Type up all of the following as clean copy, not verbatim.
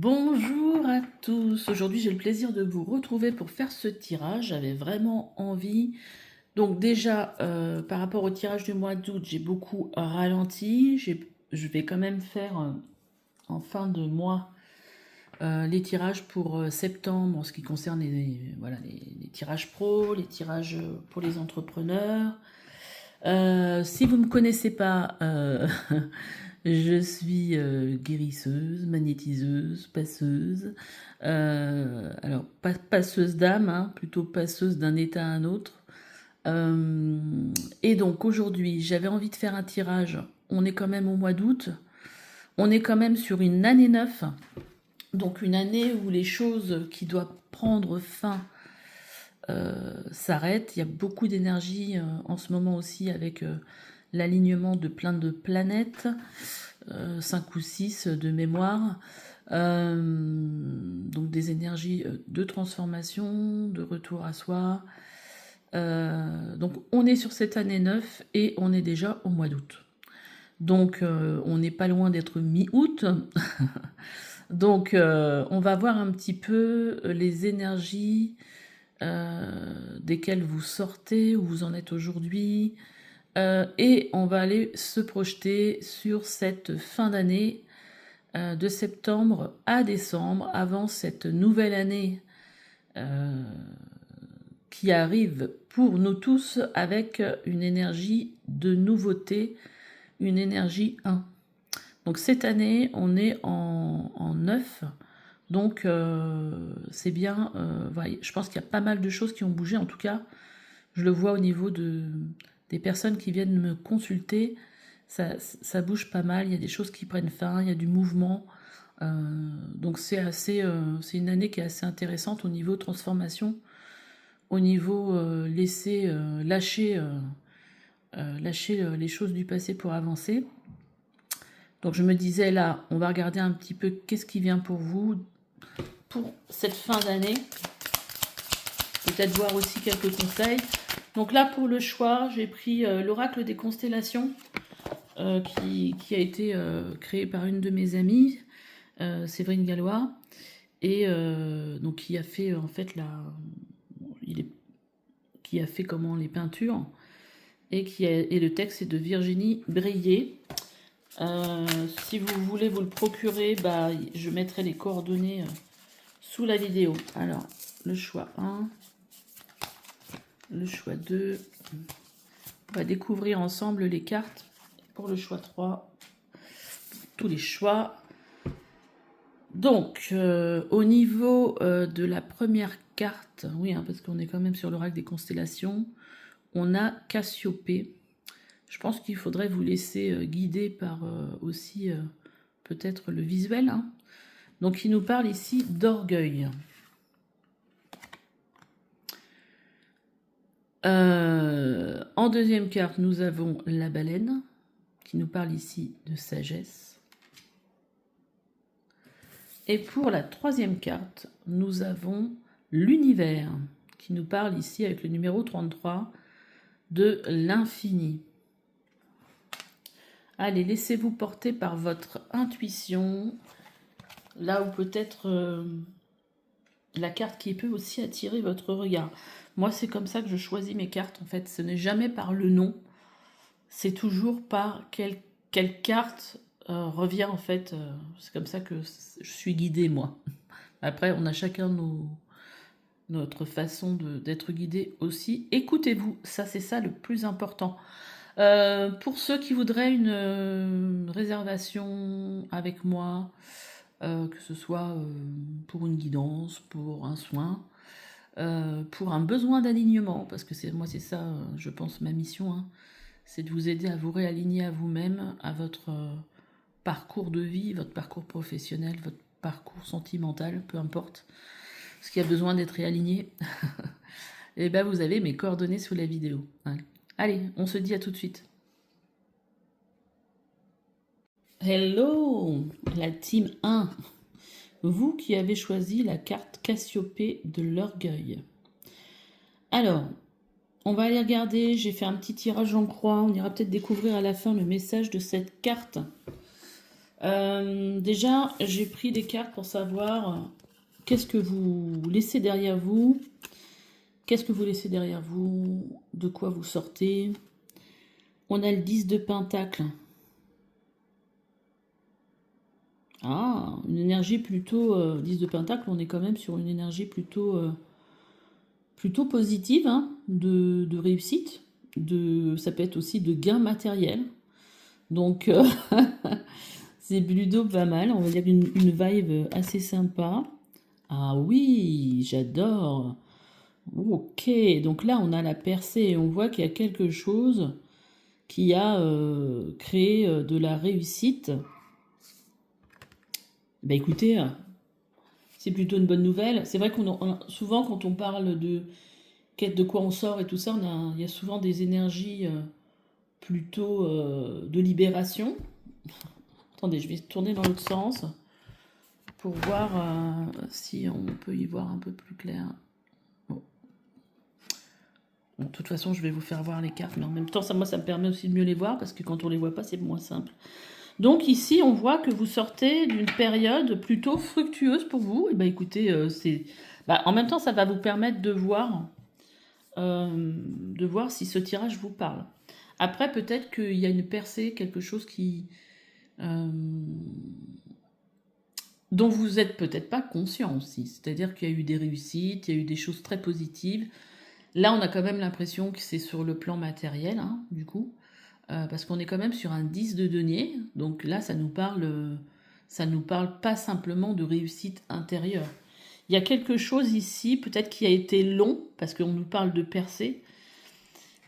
Bonjour à tous, aujourd'hui j'ai le plaisir de vous retrouver pour faire ce tirage, j'avais vraiment envie. Donc déjà, par rapport au tirage du mois d'août, j'ai beaucoup ralenti, je vais quand même faire en fin de mois les tirages pour septembre en ce qui concerne voilà, les tirages pro, les tirages pour les entrepreneurs. Si vous ne me connaissez pas, je suis guérisseuse, magnétiseuse, passeuse. Alors, pas passeuse d'âme, hein, plutôt passeuse d'un état à un autre. Et donc aujourd'hui, j'avais envie de faire un tirage. On est quand même au mois d'août. On est quand même sur une année 9. Donc une année où les choses qui doivent prendre fin s'arrêtent. Il y a beaucoup d'énergie en ce moment aussi avec l'alignement de plein de planètes, 5 ou 6 de mémoire. Donc des énergies de transformation, de retour à soi. Donc on est sur cette année 9 et on est déjà au mois d'août. Donc on n'est pas loin d'être mi-août. Donc on va voir un petit peu les énergies desquelles vous sortez, où vous en êtes aujourd'hui. Et on va aller se projeter sur cette fin d'année de septembre à décembre, avant cette nouvelle année qui arrive pour nous tous avec une énergie de nouveauté, une énergie 1. Donc cette année, on est en 9. Donc c'est bien. Voilà, je pense qu'il y a pas mal de choses qui ont bougé. En tout cas, je le vois au niveau des personnes qui viennent me consulter. Ça bouge pas mal. Il y a des choses qui prennent fin. Il y a du mouvement. Donc c'est c'est une année qui est assez intéressante au niveau transformation, au niveau lâcher les choses du passé pour avancer. Donc je me disais là, on va regarder un petit peu qu'est-ce qui vient pour vous pour cette fin d'année. Peut-être voir aussi quelques conseils. Donc là pour le choix, j'ai pris l'oracle des constellations qui a été créé par une de mes amies, Séverine Gallois, et donc qui a fait en fait qui a fait comment les peintures et le texte est de Virginie Brillet. Si vous voulez vous le procurer, bah, je mettrai les coordonnées sous la vidéo. Alors, le choix 1, le choix 2. On va découvrir ensemble les cartes pour le choix 3. Tous les choix. Donc, au niveau de la première carte, oui, hein, parce qu'on est quand même sur l'oracle des constellations, on a Cassiopée. Je pense qu'il faudrait vous laisser guider par aussi peut-être le visuel. Hein. Donc il nous parle ici d'orgueil. En deuxième carte, nous avons la baleine, qui nous parle ici de sagesse. Et pour la troisième carte, nous avons l'univers, qui nous parle ici avec le numéro 33 de l'infini. Allez, laissez-vous porter par votre intuition, là où peut-être la carte qui peut aussi attirer votre regard. Moi, c'est comme ça que je choisis mes cartes, en fait. Ce n'est jamais par le nom, c'est toujours par quelle carte revient, en fait. C'est comme ça que je suis guidée, moi. Après, on a chacun notre façon d'être guidé aussi. Écoutez-vous, ça, c'est ça le plus important. Pour ceux qui voudraient une réservation avec moi, que ce soit pour une guidance, pour un soin, pour un besoin d'alignement, parce que moi c'est ça, je pense, ma mission, hein, c'est de vous aider à vous réaligner à vous-même, à votre parcours de vie, votre parcours professionnel, votre parcours sentimental, peu importe, ce qui a besoin d'être réaligné. Et ben vous avez mes coordonnées sous la vidéo. Allez, on se dit à tout de suite. Hello, la team 1. Vous qui avez choisi la carte Cassiopée de l'orgueil. Alors, on va aller regarder, j'ai fait un petit tirage en croix, on ira peut-être découvrir à la fin le message de cette carte Déjà, j'ai pris des cartes pour savoir qu'est-ce que vous laissez derrière vous. Qu'est-ce que vous laissez derrière vous? De quoi vous sortez? On a le 10 de Pentacle. Ah, une énergie plutôt... 10 de Pentacle, on est quand même sur une énergie plutôt positive, hein, de réussite. Ça peut être aussi de gain matériel. Donc, c'est plutôt pas mal. On va dire une vibe assez sympa. Ah oui, j'adore. Ok, donc là, on a la percée et on voit qu'il y a quelque chose qui a créé de la réussite. Bah écoutez, c'est plutôt une bonne nouvelle. C'est vrai souvent, quand on parle de quête de quoi on sort et tout ça, il y a souvent des énergies plutôt de libération. Attendez, je vais tourner dans l'autre sens pour voir si on peut y voir un peu plus clair. Bon. Bon, de toute façon, je vais vous faire voir les cartes, mais en même temps, ça me permet aussi de mieux les voir, parce que quand on les voit pas, c'est moins simple. Donc ici, on voit que vous sortez d'une période plutôt fructueuse pour vous. Et bah écoutez, en même temps, ça va vous permettre de voir si ce tirage vous parle. Après, peut-être qu'il y a une percée, quelque chose dont vous n'êtes peut-être pas conscient aussi. C'est-à-dire qu'il y a eu des réussites, il y a eu des choses très positives. Là, on a quand même l'impression que c'est sur le plan matériel, hein, du coup, parce qu'on est quand même sur un 10 de denier. Donc là, ça nous parle pas simplement de réussite intérieure. Il y a quelque chose ici, peut-être qui a été long, parce qu'on nous parle de percée,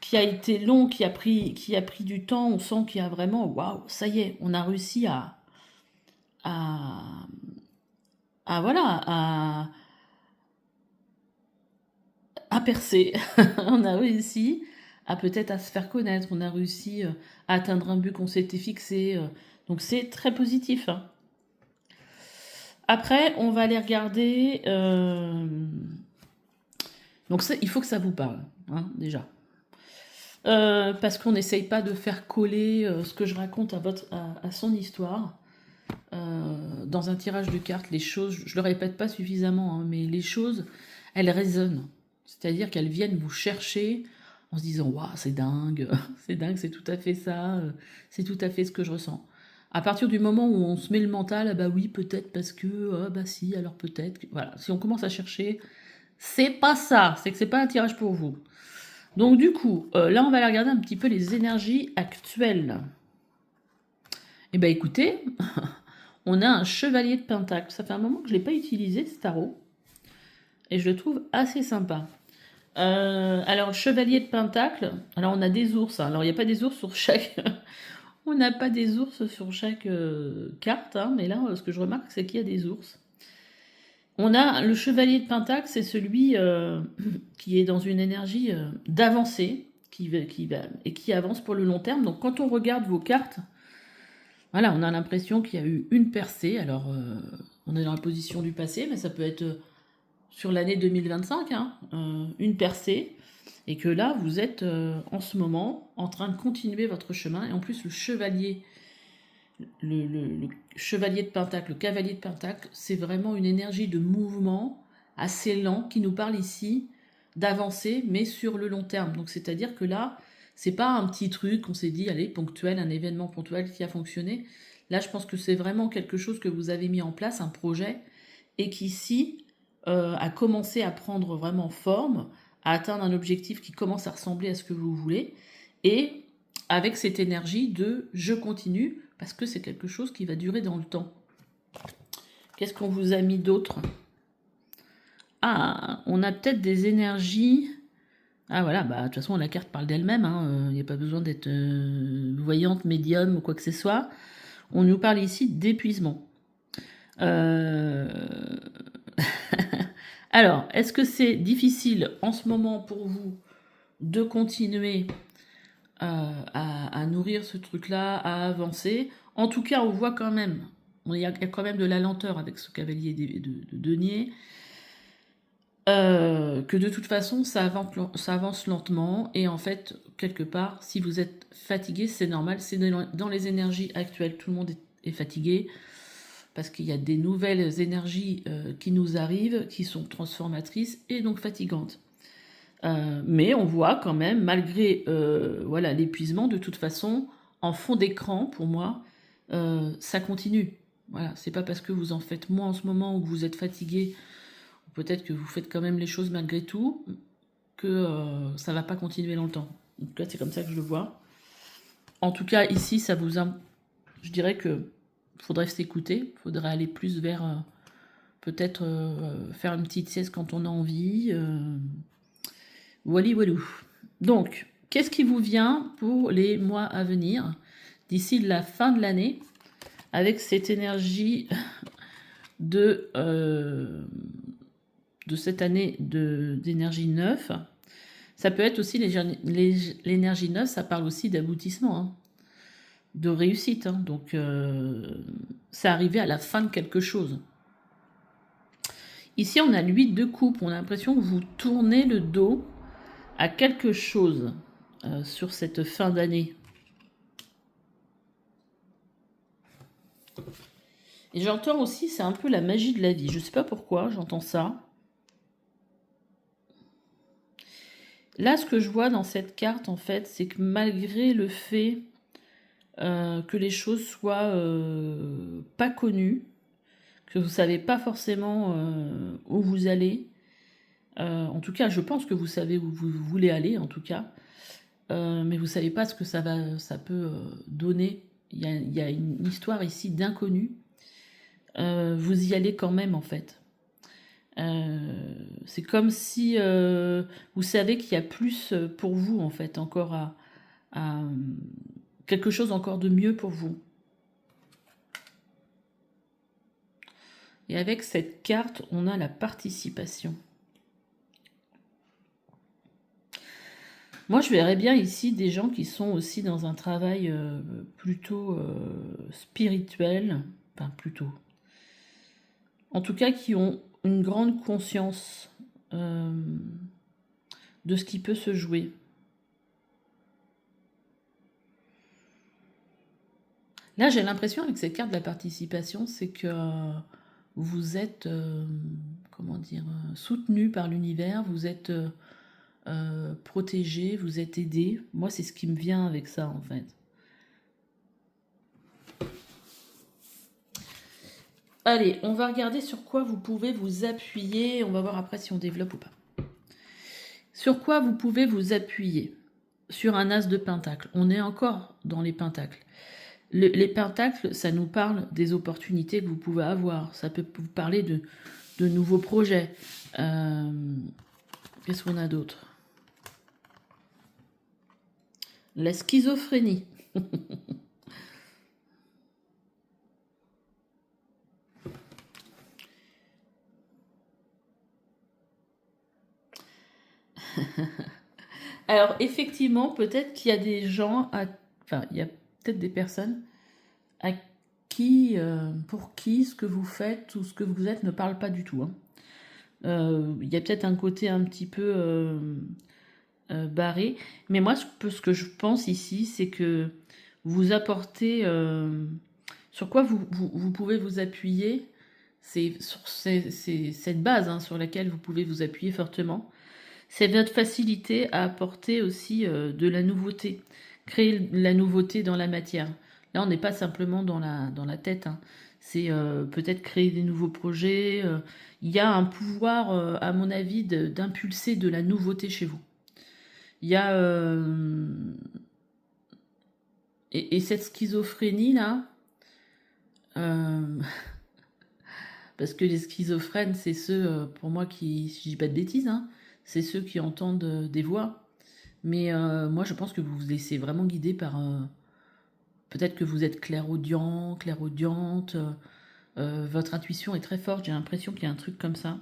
qui a été long, qui a pris du temps. On sent qu'il y a vraiment, waouh, ça y est, on a réussi à voilà, à percer. On a réussi à peut-être à se faire connaître. On a réussi à atteindre un but qu'on s'était fixé. Donc c'est très positif, hein. Après, on va aller regarder. Donc il faut que ça vous parle, hein, déjà. Parce qu'on n'essaye pas de faire coller ce que je raconte à son histoire. Dans un tirage de cartes, les choses, je le répète pas suffisamment, hein, mais les choses, elles résonnent. C'est-à-dire qu'elles viennent vous chercher en se disant waouh, c'est dingue, c'est dingue, c'est tout à fait ça, c'est tout à fait ce que je ressens. À partir du moment où on se met le mental, ah bah oui, peut-être parce que, ah bah si, alors peut-être. Voilà, si on commence à chercher, c'est pas ça, c'est que c'est pas un tirage pour vous. Donc du coup, là on va aller regarder un petit peu les énergies actuelles. Eh ben écoutez, on a un chevalier de pentacle. Ça fait un moment que je ne l'ai pas utilisé, ce tarot. Et je le trouve assez sympa. Alors, chevalier de pentacle. Alors, on a des ours. Alors, il n'y a pas des ours sur chaque... on n'a pas des ours sur chaque carte. Hein, mais là, ce que je remarque, c'est qu'il y a des ours. On a le chevalier de pentacle. C'est celui qui est dans une énergie d'avancée. Et qui avance pour le long terme. Donc, quand on regarde vos cartes... Voilà, on a l'impression qu'il y a eu une percée. Alors, on est dans la position du passé, mais ça peut être sur l'année 2025, hein, une percée. Et que là, vous êtes en ce moment en train de continuer votre chemin. Et en plus, le chevalier de pentacle, le cavalier de pentacle, c'est vraiment une énergie de mouvement assez lent qui nous parle ici d'avancer, mais sur le long terme. Donc, c'est-à-dire que là, c'est pas un petit truc qu'on s'est dit, allez, ponctuel, un événement ponctuel qui a fonctionné. Là, je pense que c'est vraiment quelque chose que vous avez mis en place, un projet, et qui ici a commencé à prendre vraiment forme, à atteindre un objectif qui commence à ressembler à ce que vous voulez, et avec cette énergie de je continue, parce que c'est quelque chose qui va durer dans le temps. Qu'est-ce qu'on vous a mis d'autre? Ah, on a peut-être des énergies... Ah voilà, bah de toute façon la carte parle d'elle-même, il n'y a pas besoin d'être voyante, médium ou quoi que ce soit. On nous parle ici d'épuisement. Alors, est-ce que c'est difficile en ce moment pour vous de continuer à nourrir ce truc-là, à avancer? En tout cas, on voit quand même, il y a quand même de la lenteur avec ce cavalier de denier. Que de toute façon, ça avance lentement. Et en fait, quelque part, si vous êtes fatigué, c'est normal. C'est dans les énergies actuelles. Tout le monde est fatigué, parce qu'il y a des nouvelles énergies qui nous arrivent, qui sont transformatrices et donc fatigantes. Mais on voit quand même, malgré voilà, l'épuisement, de toute façon, en fond d'écran, pour moi, ça continue. Voilà, c'est pas parce que vous en faites moins en ce moment ou que vous êtes fatigué, ou peut-être que vous faites quand même les choses malgré tout, que ça va pas continuer longtemps. En tout cas, c'est comme ça que je le vois. En tout cas, ici, ça vous je dirais que faudrait s'écouter, faudrait aller plus vers peut-être faire une petite sieste quand on a envie. Wally walou. Donc, qu'est-ce qui vous vient pour les mois à venir, d'ici la fin de l'année, avec cette énergie de cette année d'énergie neuve? Ça peut être aussi l'énergie neuve, ça parle aussi d'aboutissement, hein, de réussite. Hein, donc, c'est arrivé à la fin de quelque chose. Ici, on a l'huile de coupe. On a l'impression que vous tournez le dos à quelque chose sur cette fin d'année. Et j'entends aussi, c'est un peu la magie de la vie. Je ne sais pas pourquoi, j'entends ça. Là, ce que je vois dans cette carte, en fait, c'est que malgré le fait que les choses soient pas connues, que vous ne savez pas forcément où vous allez, en tout cas, je pense que vous savez où vous voulez aller, en tout cas, mais vous ne savez pas ce que ça peut donner. Il y a une histoire ici d'inconnu. Vous y allez quand même, en fait. C'est comme si vous savez qu'il y a plus pour vous, en fait, encore à quelque chose encore de mieux pour vous. Et avec cette carte, on a la participation. Moi, je verrais bien ici des gens qui sont aussi dans un travail plutôt spirituel, enfin plutôt. En tout cas, qui ont une grande conscience de ce qui peut se jouer. Là, j'ai l'impression avec cette carte de la participation, c'est que vous êtes, comment dire, soutenu par l'univers, vous êtes protégé, vous êtes aidé. Moi, c'est ce qui me vient avec ça, en fait. Allez, on va regarder sur quoi vous pouvez vous appuyer. On va voir après si on développe ou pas. Sur quoi vous pouvez vous appuyer? Sur un as de pentacle. On est encore dans les pentacles. Les pentacles, ça nous parle des opportunités que vous pouvez avoir. Ça peut vous parler de nouveaux projets. Qu'est-ce qu'on a d'autre? La schizophrénie. Alors, effectivement, peut-être qu'il y a des gens, enfin, il y a peut-être des personnes à qui, pour qui ce que vous faites ou ce que vous êtes ne parle pas du tout. Hein. Il y a peut-être un côté un petit peu barré. Mais moi, ce que je pense ici, c'est que vous apportez... sur quoi vous pouvez vous appuyer, c'est sur cette base hein, sur laquelle vous pouvez vous appuyer fortement. C'est votre facilité à apporter aussi de la nouveauté, créer la nouveauté dans la matière. Là, on n'est pas simplement dans la tête. Hein. C'est peut-être créer des nouveaux projets. Il y a un pouvoir, à mon avis, d'impulser de la nouveauté chez vous. Il y a... et cette schizophrénie-là, parce que les schizophrènes, c'est ceux, pour moi, qui, si je dis pas de bêtises, hein, c'est ceux qui entendent des voix. Mais moi, je pense que vous vous laissez vraiment guider par... peut-être que vous êtes clairaudient, clairaudiente. Votre intuition est très forte. J'ai l'impression qu'il y a un truc comme ça.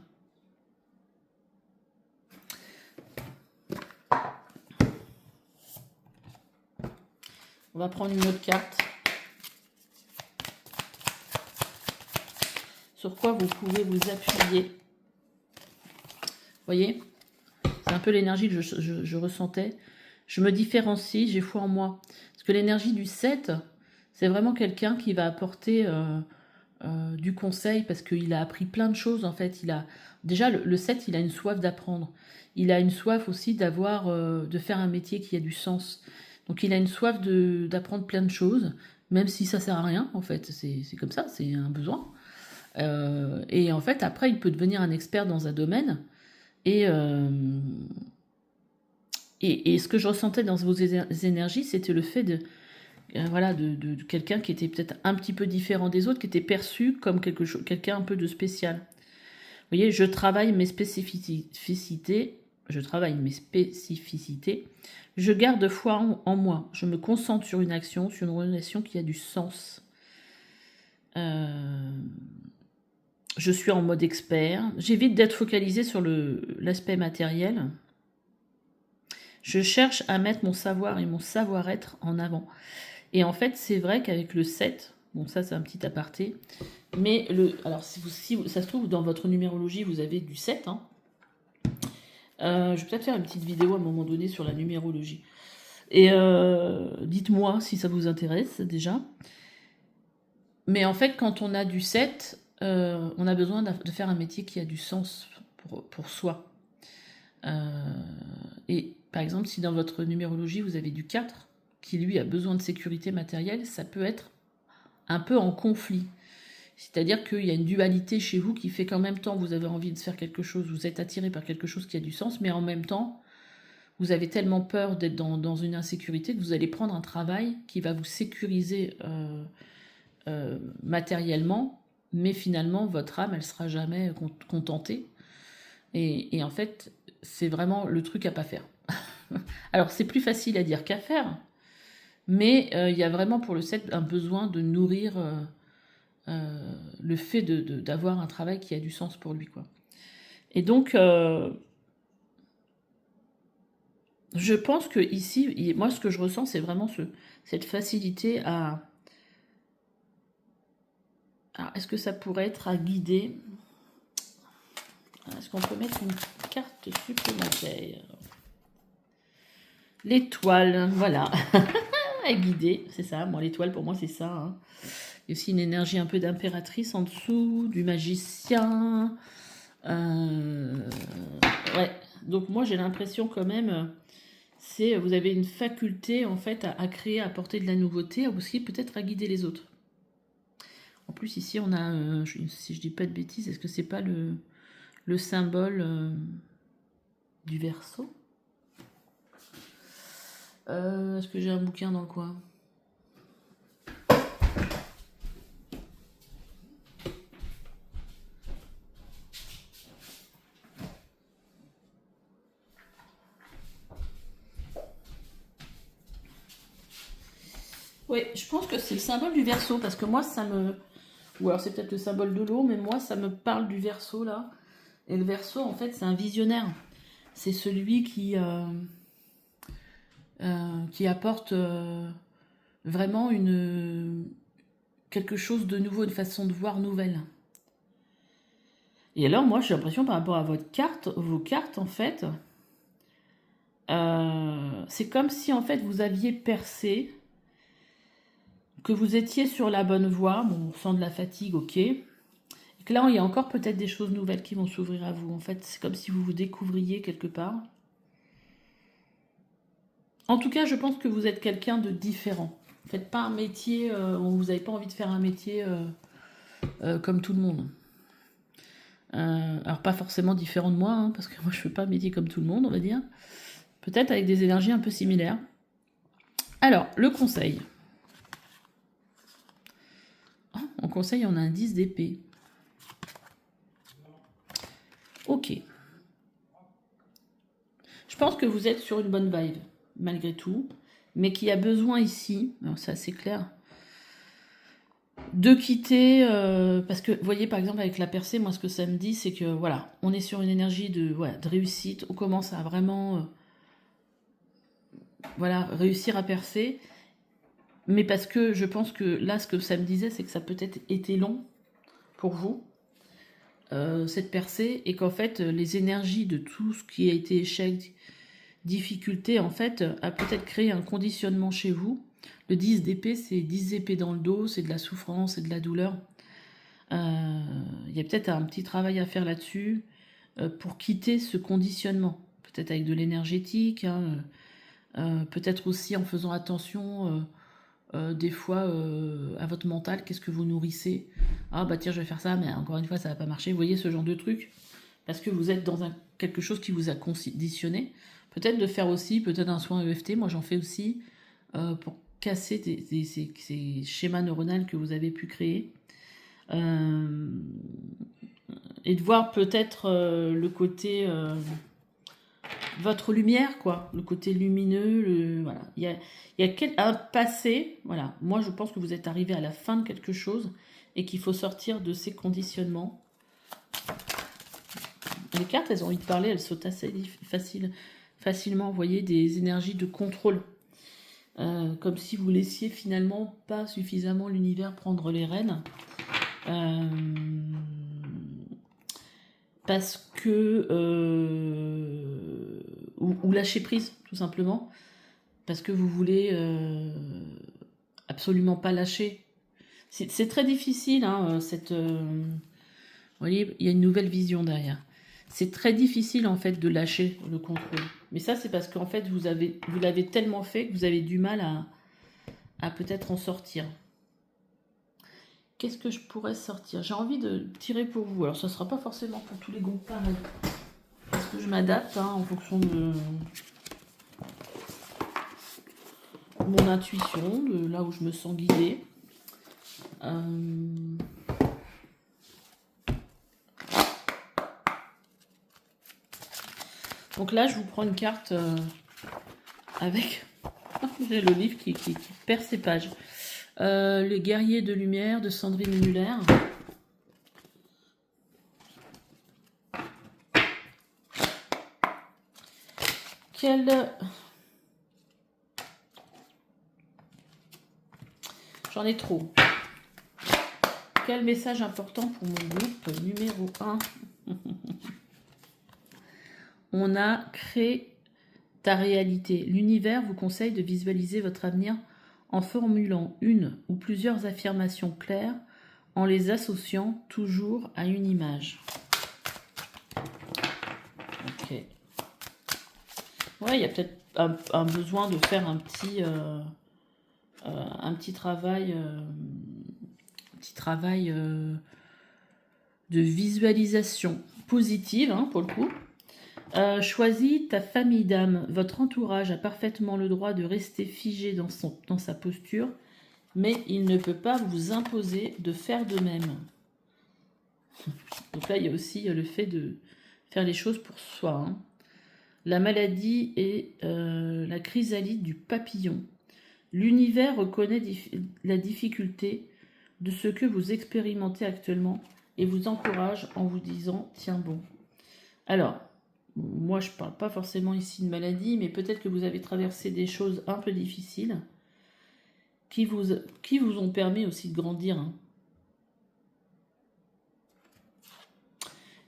On va prendre une autre carte. Sur quoi vous pouvez vous appuyer. Vous voyez? C'est un peu l'énergie que je ressentais. Je me différencie, j'ai foi en moi. Parce que l'énergie du 7, C'est vraiment quelqu'un qui va apporter du conseil parce qu'il a appris plein de choses en fait. Déjà le 7, il a une soif d'apprendre. Il a une soif aussi de faire un métier qui a du sens. Donc il a une soif d'apprendre plein de choses, même si ça sert à rien en fait. C'est comme ça, c'est un besoin. Et en fait après il peut devenir un expert dans un domaine. Et, et ce que je ressentais dans vos énergies, c'était le fait voilà, de quelqu'un qui était peut-être un petit peu différent des autres, qui était perçu comme quelqu'un un peu de spécial. Vous voyez, je travaille mes spécificités, je garde foi en moi, je me concentre sur une action, sur une relation qui a du sens. Je suis en mode expert, j'évite d'être focalisée sur l'aspect matériel. Je cherche à mettre mon savoir et mon savoir-être en avant. Et en fait, c'est vrai qu'avec le 7, bon ça c'est un petit aparté, mais alors si ça se trouve dans votre numérologie, vous avez du 7. Hein. Je vais peut-être faire une petite vidéo à un moment donné sur la numérologie. Et dites-moi si ça vous intéresse déjà. Mais en fait, quand on a du 7, on a besoin de faire un métier qui a du sens pour soi. Et par exemple, si dans votre numérologie, vous avez du 4, qui lui a besoin de sécurité matérielle, ça peut être un peu en conflit. C'est-à-dire qu'il y a une dualité chez vous qui fait qu'en même temps, vous avez envie de faire quelque chose, vous êtes attiré par quelque chose qui a du sens, mais en même temps, vous avez tellement peur d'être dans une insécurité que vous allez prendre un travail qui va vous sécuriser matériellement, mais finalement, votre âme, elle sera jamais contentée. Et en fait, c'est vraiment le truc à pas faire. Alors, c'est plus facile à dire qu'à faire, mais il y a vraiment pour le 7 un besoin de nourrir le fait d'avoir un travail qui a du sens pour lui, quoi. Et donc, je pense que ici, moi, ce que je ressens, c'est vraiment cette facilité à... Alors, est-ce que ça pourrait être à guider? Est-ce qu'on peut mettre une carte supplémentaire? L'étoile, voilà. À guider, c'est ça. Moi, l'étoile, pour moi, c'est ça. Hein. Il y a aussi une énergie un peu d'impératrice en dessous, du magicien. Ouais. Donc moi, j'ai l'impression quand même, vous avez une faculté en fait à créer, à apporter de la nouveauté, aussi peut-être à guider les autres. En plus, ici, on a, si je dis pas de bêtises, est-ce que c'est pas le symbole du Verseau? Est-ce que j'ai un bouquin dans le coin? Oui, je pense que c'est le symbole du Verseau, parce que moi, ça me... Ou alors c'est peut-être le symbole de l'eau, mais moi, ça me parle du Verseau, là. Et le Verseau, en fait, c'est un visionnaire. C'est celui qui apporte vraiment quelque chose de nouveau, une façon de voir nouvelle. Et alors, moi, j'ai l'impression, par rapport à vos cartes, en fait, c'est comme si, en fait, vous aviez percé, que vous étiez sur la bonne voie. Bon, on sent de la fatigue, ok. Et que là, il y a encore peut-être des choses nouvelles qui vont s'ouvrir à vous. En fait, c'est comme si vous vous découvriez quelque part. En tout cas, je pense que vous êtes quelqu'un de différent. Faites pas un métier, vous n'avez pas envie de faire un métier comme tout le monde. Alors pas forcément différent de moi, hein, parce que moi je fais pas un métier comme tout le monde, on va dire. Peut-être avec des énergies un peu similaires. Alors, le conseil. Oh, en conseil, on a un 10 d'épée. Ok. Je pense que vous êtes sur une bonne vibe, malgré tout, mais qu'il y a besoin ici, alors c'est assez clair, de quitter, parce que, vous voyez, par exemple, avec la percée, moi, ce que ça me dit, c'est que, voilà, on est sur une énergie de réussite, on commence à vraiment, réussir à percer, mais parce que je pense que là, ce que ça me disait, c'est que ça peut-être été long pour vous, cette percée, et qu'en fait, les énergies de tout ce qui a été échec, difficulté, en fait, a peut-être créé un conditionnement chez vous, Le 10 d'épée, c'est 10 épées dans le dos, c'est de la souffrance, c'est de la douleur. Il y a peut-être un petit travail à faire là-dessus pour quitter ce conditionnement. Peut-être avec de l'énergétique, hein, peut-être aussi en faisant attention des fois à votre mental, qu'est-ce que vous nourrissez. Ah bah tiens, je vais faire ça, mais encore une fois, ça va pas marcher. Vous voyez ce genre de truc, parce que vous êtes dans quelque chose qui vous a conditionné. Peut-être de faire aussi, peut-être un soin EFT, moi j'en fais aussi, pour casser ces schémas neuronaux que vous avez pu créer. Et de voir peut-être le côté votre lumière, quoi, le côté lumineux, voilà. Il y a un passé, voilà. Moi, je pense que vous êtes arrivé à la fin de quelque chose et qu'il faut sortir de ces conditionnements. Les cartes, elles ont envie de parler, elles sautent assez facilement, vous voyez, des énergies de contrôle. Comme si vous laissiez finalement pas suffisamment l'univers prendre les rênes. Parce que... ou lâcher prise, tout simplement. Parce que vous voulez absolument pas lâcher. C'est très difficile, hein, vous voyez, il y a une nouvelle vision derrière. C'est très difficile, en fait, de lâcher le contrôle. Mais ça, c'est parce qu'en fait, vous l'avez tellement fait que vous avez du mal à peut-être en sortir. Qu'est-ce que je pourrais sortir? J'ai envie de tirer pour vous. Alors, ça ne sera pas forcément pour tous les groupes pareil. Parce que je m'adapte en fonction de mon intuition, de là où je me sens guidée. Donc là, je vous prends une carte avec le livre qui perd ses pages. Les guerriers de lumière de Sandrine Muller. J'en ai trop. Quel message important pour mon groupe numéro 1? On a créé ta réalité. L'univers vous conseille de visualiser votre avenir en formulant une ou plusieurs affirmations claires, en les associant toujours à une image. Ok. Ouais, il y a peut-être un besoin de faire un petit travail, de visualisation positive, hein, pour le coup. Choisis ta famille d'âme. Votre entourage a parfaitement le droit de rester figé dans sa posture, mais il ne peut pas vous imposer de faire de même. Donc là, il y a aussi le fait de faire les choses pour soi. Hein. La maladie et la chrysalide du papillon. L'univers reconnaît la difficulté de ce que vous expérimentez actuellement et vous encourage en vous disant « Tiens bon ». Alors, moi je ne parle pas forcément ici de maladie, mais peut-être que vous avez traversé des choses un peu difficiles qui vous ont permis aussi de grandir. Hein.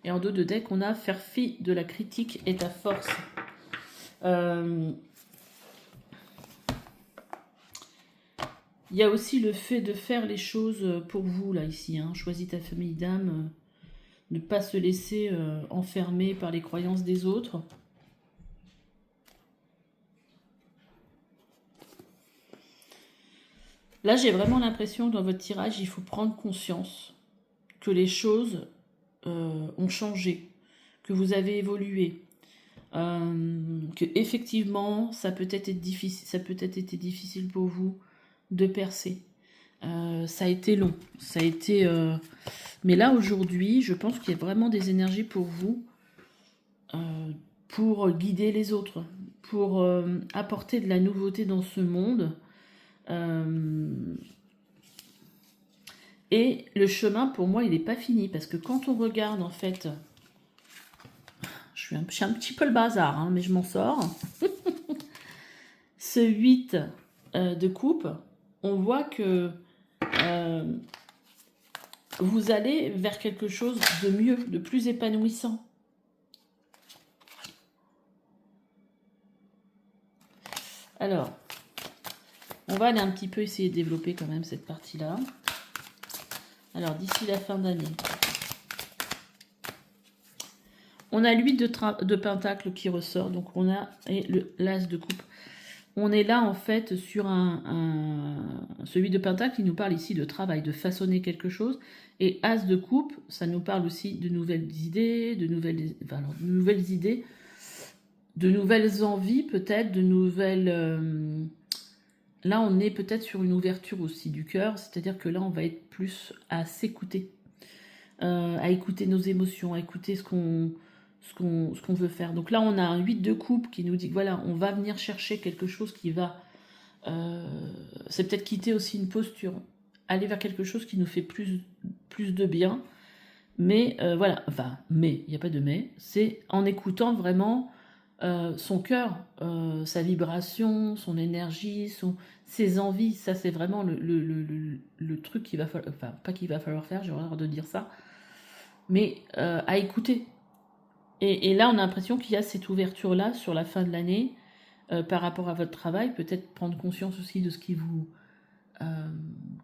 Et en dos de deck, on a « Faire fi de la critique est ta force ». Il y a aussi le fait de faire les choses pour vous, là, ici. Hein. Choisis ta famille d'âme. Ne pas se laisser enfermer par les croyances des autres. Là, j'ai vraiment l'impression que dans votre tirage, il faut prendre conscience que les choses ont changé, que vous avez évolué, que effectivement, ça peut être été difficile pour vous de percer. Ça a été long, ça a été... Mais là, aujourd'hui, je pense qu'il y a vraiment des énergies pour vous, pour guider les autres, pour apporter de la nouveauté dans ce monde. Et le chemin, pour moi, il n'est pas fini, parce que quand on regarde, en fait... Je suis un petit peu le bazar, hein, mais je m'en sors. Ce 8 de coupe, on voit que vous allez vers quelque chose de mieux, de plus épanouissant. Alors, On va aller un petit peu essayer de développer quand même cette partie-là. Alors, d'ici la fin d'année. On a l'huile de pentacle qui ressort. Donc, on a l'as de coupe. On est là, en fait, sur celui de pentacle, il nous parle ici de travail, de façonner quelque chose. Et as de coupe, ça nous parle aussi de nouvelles idées, de nouvelles idées, de nouvelles envies, peut-être, de nouvelles... Là, on est peut-être sur une ouverture aussi du cœur, c'est-à-dire que là, on va être plus à s'écouter, à écouter nos émotions, à écouter ce qu'on veut faire. Donc là, on a un 8 de coupe qui nous dit que voilà, on va venir chercher quelque chose qui va... c'est peut-être quitter aussi une posture, aller vers quelque chose qui nous fait plus de bien. Mais voilà, enfin, mais, il n'y a pas de mais, c'est en écoutant vraiment son cœur, sa vibration, son énergie, ses envies. Ça, c'est vraiment le truc qu'il va falloir, enfin, pas qu'il va falloir faire, j'ai horreur de dire ça, mais à écouter. Et là, on a l'impression qu'il y a cette ouverture-là sur la fin de l'année par rapport à votre travail. Peut-être prendre conscience aussi de ce qui vous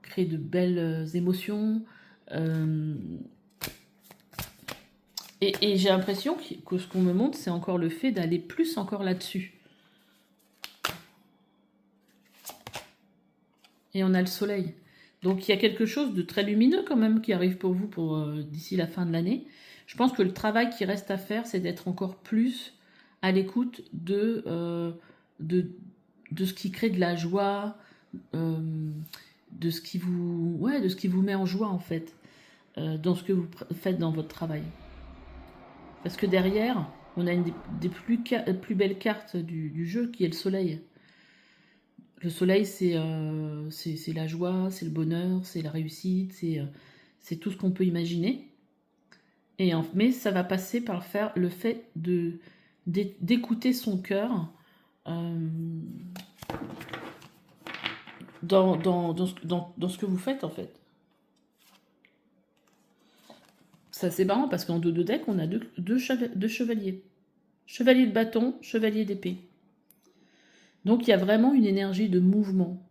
crée de belles émotions. Et j'ai l'impression que ce qu'on me montre, c'est encore le fait d'aller plus encore là-dessus. Et on a le soleil. Donc il y a quelque chose de très lumineux quand même qui arrive pour vous d'ici la fin de l'année. Je pense que le travail qui reste à faire, c'est d'être encore plus à l'écoute de ce qui crée de la joie, de ce qui vous met en joie en fait, dans ce que vous faites dans votre travail. Parce que derrière, on a une des plus belles cartes du jeu qui est le soleil. Le soleil, c'est la joie, c'est le bonheur, c'est la réussite, c'est tout ce qu'on peut imaginer. Mais ça va passer par le fait d'écouter son cœur dans ce que vous faites en fait. Ça c'est marrant parce qu'en dos de deck, on a deux chevaliers. Chevalier de bâton, chevalier d'épée. Donc il y a vraiment une énergie de mouvement.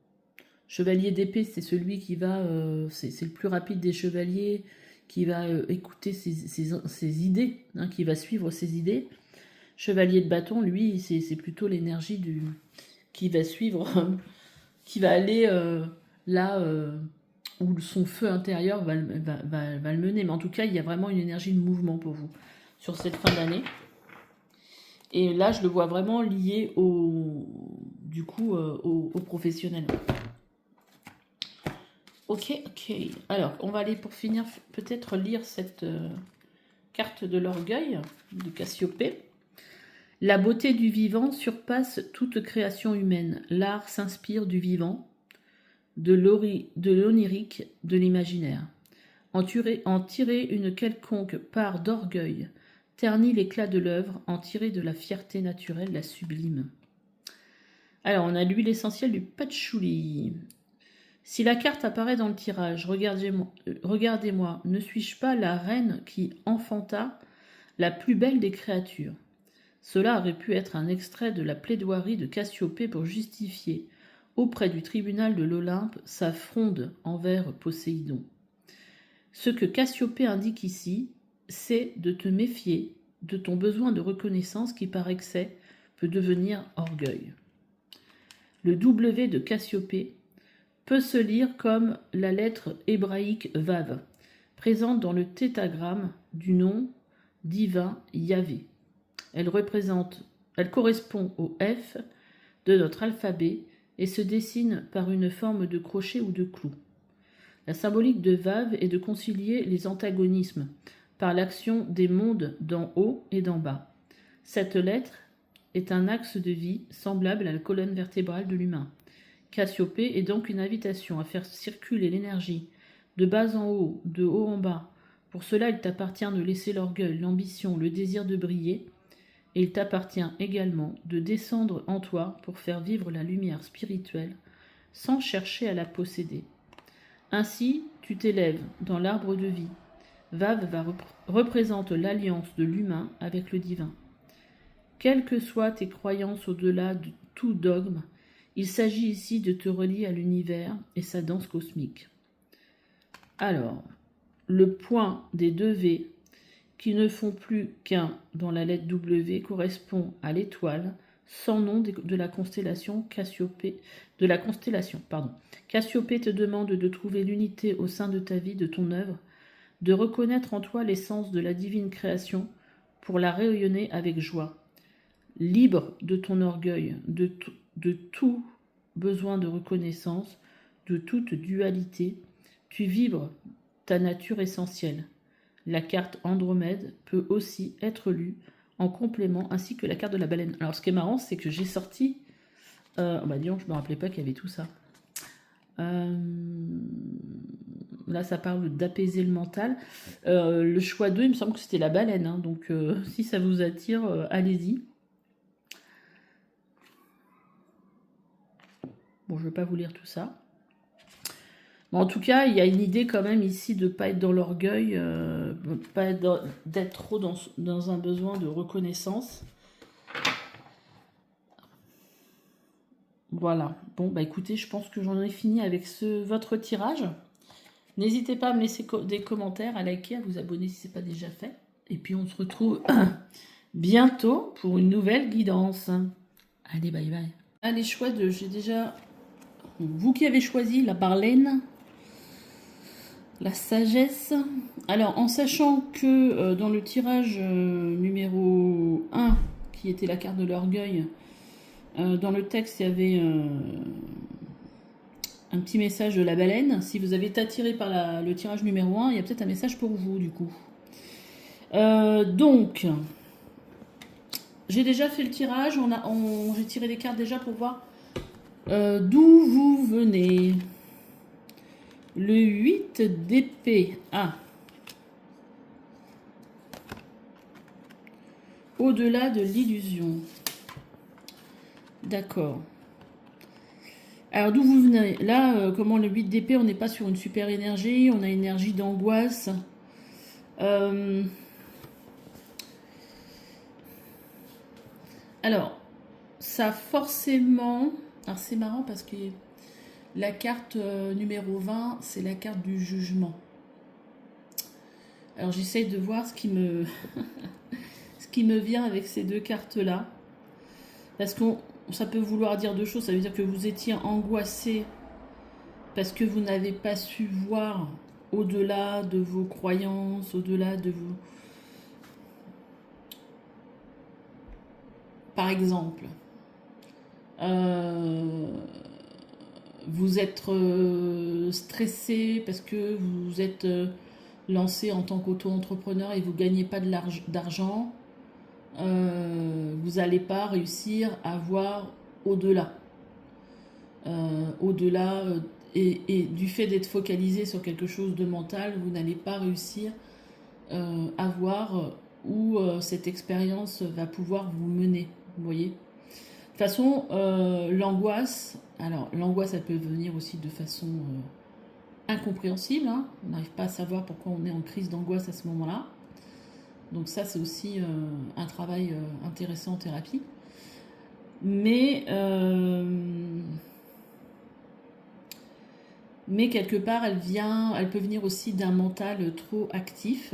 Chevalier d'épée, c'est celui qui va... c'est le plus rapide des chevaliers, qui va écouter ses idées, hein, qui va suivre ses idées. Chevalier de bâton, lui, c'est plutôt l'énergie qui va suivre, qui va aller là où son feu intérieur va le mener. Mais en tout cas, il y a vraiment une énergie de mouvement pour vous sur cette fin d'année. Et là, je le vois vraiment lié au professionnel. Ok. Alors, on va aller pour finir, peut-être lire cette carte de l'orgueil de Cassiopée. La beauté du vivant surpasse toute création humaine. L'art s'inspire du vivant, de l'onirique, de l'imaginaire. En tirer une quelconque part d'orgueil, ternit l'éclat de l'œuvre, en tirer de la fierté naturelle la sublime. Alors, on a l'huile essentielle du patchouli. Si la carte apparaît dans le tirage, regardez-moi, ne suis-je pas la reine qui enfanta la plus belle des créatures? Cela aurait pu être un extrait de la plaidoirie de Cassiopée pour justifier, auprès du tribunal de l'Olympe, sa fronde envers Poséidon. Ce que Cassiopée indique ici, c'est de te méfier de ton besoin de reconnaissance qui, par excès, peut devenir orgueil. Le W de Cassiopée peut se lire comme la lettre hébraïque Vav, présente dans le tétragramme du nom divin Yahvé. Elle correspond au F de notre alphabet et se dessine par une forme de crochet ou de clou. La symbolique de Vav est de concilier les antagonismes par l'action des mondes d'en haut et d'en bas. Cette lettre est un axe de vie semblable à la colonne vertébrale de l'humain. Cassiopée est donc une invitation à faire circuler l'énergie de bas en haut, de haut en bas. Pour cela, il t'appartient de laisser l'orgueil, l'ambition, le désir de briller, et il t'appartient également de descendre en toi pour faire vivre la lumière spirituelle sans chercher à la posséder. Ainsi, tu t'élèves dans l'arbre de vie. Vav représente l'alliance de l'humain avec le divin. Quelles que soient tes croyances au-delà de tout dogme, Il s'agit ici de te relier à l'univers et sa danse cosmique. Alors, le point des deux V qui ne font plus qu'un dans la lettre W correspond à l'étoile sans nom de la constellation Cassiopée. Cassiopée te demande de trouver l'unité au sein de ta vie, de ton œuvre, de reconnaître en toi l'essence de la divine création pour la rayonner avec joie. Libre de ton orgueil, de tout besoin de reconnaissance, de toute dualité, tu vibres ta nature essentielle. La carte Andromède peut aussi être lue en complément, ainsi que la carte de la baleine. Alors, ce qui est marrant, c'est que j'ai sorti... disons, je me rappelais pas qu'il y avait tout ça. Là, ça parle d'apaiser le mental. Le choix 2, il me semble que c'était la baleine. Hein, donc, si ça vous attire, allez-y. Bon, je ne vais pas vous lire tout ça. Bon, en tout cas, il y a une idée quand même ici de ne pas être dans l'orgueil, d'être trop dans un besoin de reconnaissance. Voilà. Bon, bah écoutez, je pense que j'en ai fini avec votre tirage. N'hésitez pas à me laisser des commentaires, à liker, à vous abonner si ce n'est pas déjà fait. Et puis on se retrouve bientôt pour une nouvelle guidance. Allez, bye bye. Allez, chouette, j'ai déjà... Vous qui avez choisi la baleine, la sagesse. Alors, en sachant que dans le tirage numéro 1, qui était la carte de l'orgueil, dans le texte, il y avait un petit message de la baleine. Si vous avez été attiré par le tirage numéro 1, il y a peut-être un message pour vous, du coup. Donc, j'ai déjà fait le tirage. J'ai tiré des cartes déjà pour voir d'où vous venez. Le 8 d'épée. Ah. Au-delà de l'illusion. D'accord. Alors, d'où vous venez? Là, comment le 8 d'épée, on n'est pas sur une super énergie. On a une énergie d'angoisse. Alors, ça forcément... Alors, c'est marrant parce que la carte numéro 20, c'est la carte du jugement. Alors, j'essaye de voir ce qui me... ce qui me vient avec ces deux cartes-là. Parce que ça peut vouloir dire deux choses. Ça veut dire que vous étiez angoissé parce que vous n'avez pas su voir au-delà de vos croyances, au-delà de vos... Par exemple, vous êtes stressé parce que vous êtes lancé en tant qu'auto-entrepreneur et vous ne gagnez pas d'argent. Vous n'allez pas réussir à voir au-delà. Et du fait d'être focalisé sur quelque chose de mental, vous n'allez pas réussir à voir où cette expérience va pouvoir vous mener. Vous voyez ? De toute façon, l'angoisse, alors l'angoisse, elle peut venir aussi de façon incompréhensible. Hein. On n'arrive pas à savoir pourquoi on est en crise d'angoisse à ce moment-là. Donc ça, c'est aussi un travail intéressant en thérapie. Mais quelque part, elle peut venir aussi d'un mental trop actif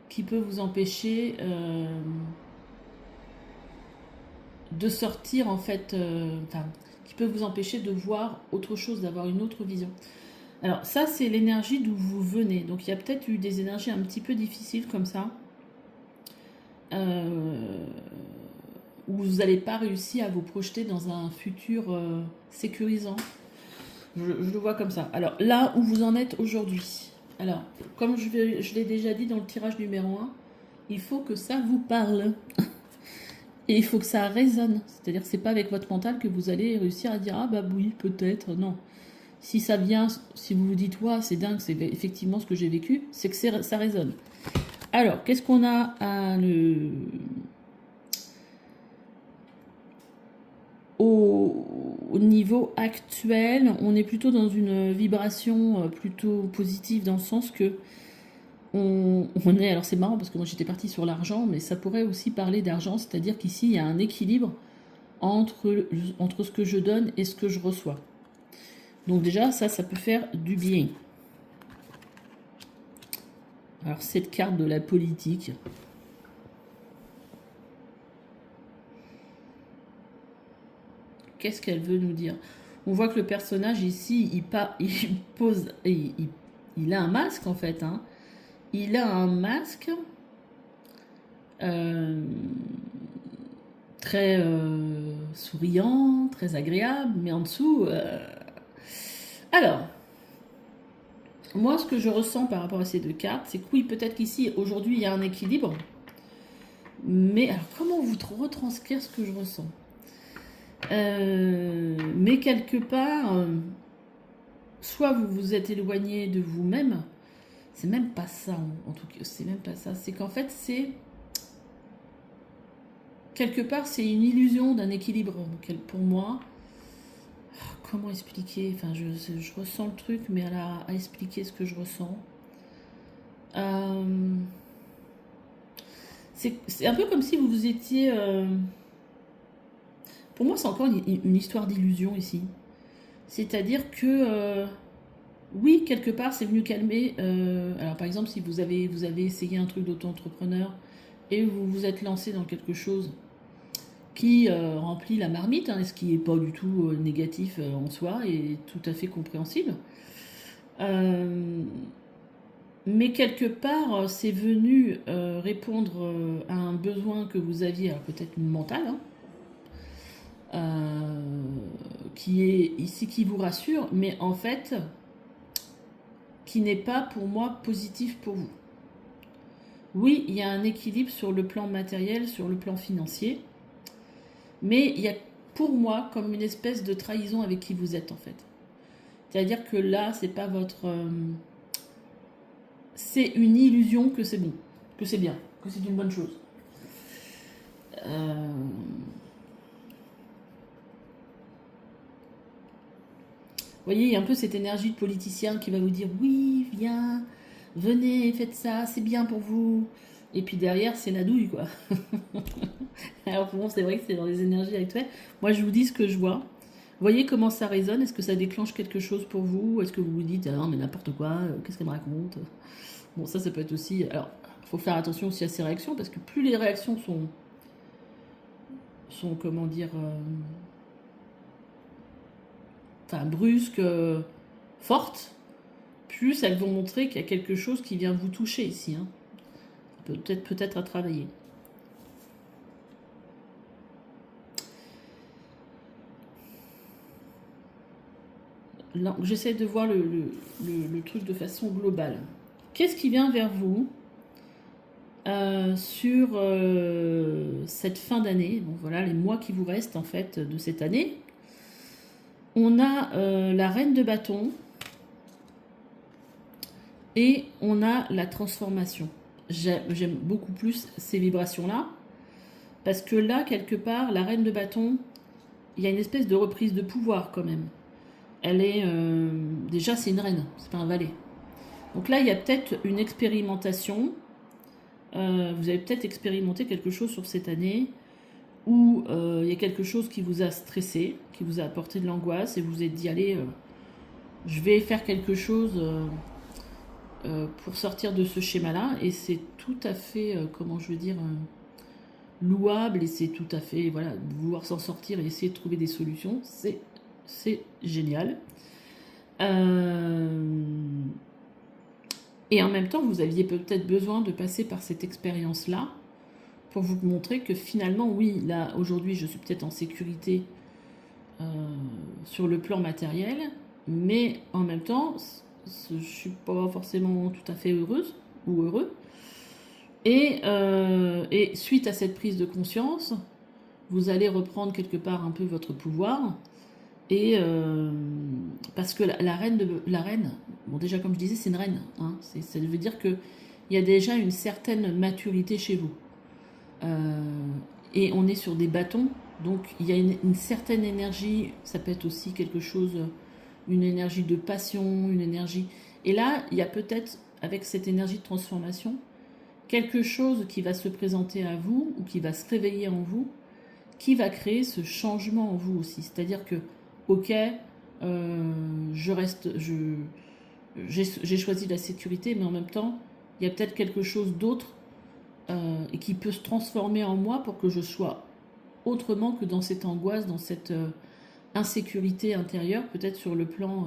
qui peut vous empêcher de sortir, en fait, qui peut vous empêcher de voir autre chose, d'avoir une autre vision. Alors ça, c'est l'énergie d'où vous venez. Donc il y a peut-être eu des énergies un petit peu difficiles comme ça, où vous n'allez pas réussir à vous projeter dans un futur sécurisant. Je le vois comme ça. Alors là où vous en êtes aujourd'hui. Alors, comme je l'ai déjà dit dans le tirage numéro 1, il faut que ça vous parle. Et il faut que ça résonne. C'est-à-dire que c'est pas avec votre mental que vous allez réussir à dire « Ah bah oui, peut-être, non ». Si ça vient, si vous vous dites « Ouais, c'est dingue, c'est effectivement ce que j'ai vécu », c'est que ça résonne. Alors, qu'est-ce qu'on a au niveau actuel? On est plutôt dans une vibration plutôt positive, dans le sens que on est... Alors c'est marrant parce que moi j'étais partie sur l'argent, mais ça pourrait aussi parler d'argent, c'est-à-dire qu'ici il y a un équilibre entre ce que je donne et ce que je reçois. Donc déjà, ça peut faire du bien. Alors, cette carte de la politique. Qu'est-ce qu'elle veut nous dire? On voit que le personnage ici, il pose, il a un masque en fait. Hein. Il a un masque très souriant, très agréable, mais en dessous... Alors, moi, ce que je ressens par rapport à ces deux cartes, c'est que oui, peut-être qu'ici, aujourd'hui, il y a un équilibre. Mais alors, comment vous retranscrire ce que je ressens? Mais quelque part, soit vous vous êtes éloigné de vous-même, c'est même pas ça, en tout cas, c'est même pas ça. C'est qu'en fait, c'est quelque part, c'est une illusion d'un équilibre pour moi. Comment expliquer? Enfin, je ressens le truc, mais à expliquer ce que je ressens. C'est un peu comme si vous étiez... Pour moi, c'est encore une histoire d'illusion ici. C'est-à-dire que, oui, quelque part, c'est venu calmer. Alors, par exemple, si vous avez essayé un truc d'auto-entrepreneur et vous vous êtes lancé dans quelque chose qui remplit la marmite, hein, ce qui n'est pas du tout négatif en soi et tout à fait compréhensible. Mais quelque part, c'est venu répondre à un besoin que vous aviez, alors peut-être mental, hein, qui est ici, qui vous rassure, mais en fait, qui n'est pas pour moi positif pour vous. Oui, il y a un équilibre sur le plan matériel, sur le plan financier, mais il y a pour moi comme une espèce de trahison avec qui vous êtes en fait. C'est-à-dire que là, c'est pas votre... c'est une illusion que c'est bon, que c'est bien, que c'est une bonne chose. Vous voyez, il y a un peu cette énergie de politicien qui va vous dire oui, viens, venez, faites ça, c'est bien pour vous. Et puis derrière, c'est la douille, quoi. Alors bon, c'est vrai que c'est dans les énergies actuelles. Moi, je vous dis ce que je vois. Voyez comment ça résonne. Est-ce que ça déclenche quelque chose pour vous? Est-ce que vous vous dites, ah non, mais n'importe quoi, qu'est-ce qu'elle me raconte? Bon, ça peut être aussi... Alors, il faut faire attention aussi à ces réactions, parce que plus les réactions sont comment dire... enfin, brusques, fortes, plus elles vont montrer qu'il y a quelque chose qui vient vous toucher ici. Hein. Peut-être à travailler. J'essaie de voir le truc de façon globale. Qu'est-ce qui vient vers vous sur cette fin d'année? Bon, voilà les mois qui vous restent en fait de cette année. On a la reine de bâton et on a la transformation. J'aime beaucoup plus ces vibrations-là parce que là, quelque part, la reine de bâton, il y a une espèce de reprise de pouvoir quand même. Elle est... déjà, c'est une reine, c'est pas un valet. Donc là, il y a peut-être une expérimentation. Vous avez peut-être expérimenté quelque chose sur cette année où il y a quelque chose qui vous a stressé, qui vous a apporté de l'angoisse et vous vous êtes dit, allez, je vais faire quelque chose pour sortir de ce schéma-là. Et c'est tout à fait, comment je veux dire, louable et c'est tout à fait, voilà, vouloir s'en sortir et essayer de trouver des solutions, c'est génial. Et en même temps, vous aviez peut-être besoin de passer par cette expérience-là pour vous montrer que finalement, oui, là, aujourd'hui, je suis peut-être en sécurité sur le plan matériel, mais en même temps, je ne suis pas forcément tout à fait heureuse ou heureux. Et suite à cette prise de conscience, vous allez reprendre quelque part un peu votre pouvoir. Et parce que la reine, bon déjà comme je disais, c'est une reine. Hein, ça veut dire qu'il y a déjà une certaine maturité chez vous. Et on est sur des bâtons, donc il y a une certaine énergie, ça peut être aussi quelque chose, une énergie de passion, une énergie... Et là, il y a peut-être, avec cette énergie de transformation, quelque chose qui va se présenter à vous, ou qui va se réveiller en vous, qui va créer ce changement en vous aussi. C'est-à-dire que, ok, j'ai choisi la sécurité, mais en même temps, il y a peut-être quelque chose d'autre et qui peut se transformer en moi pour que je sois autrement que dans cette angoisse, dans cette insécurité intérieure, peut-être sur le plan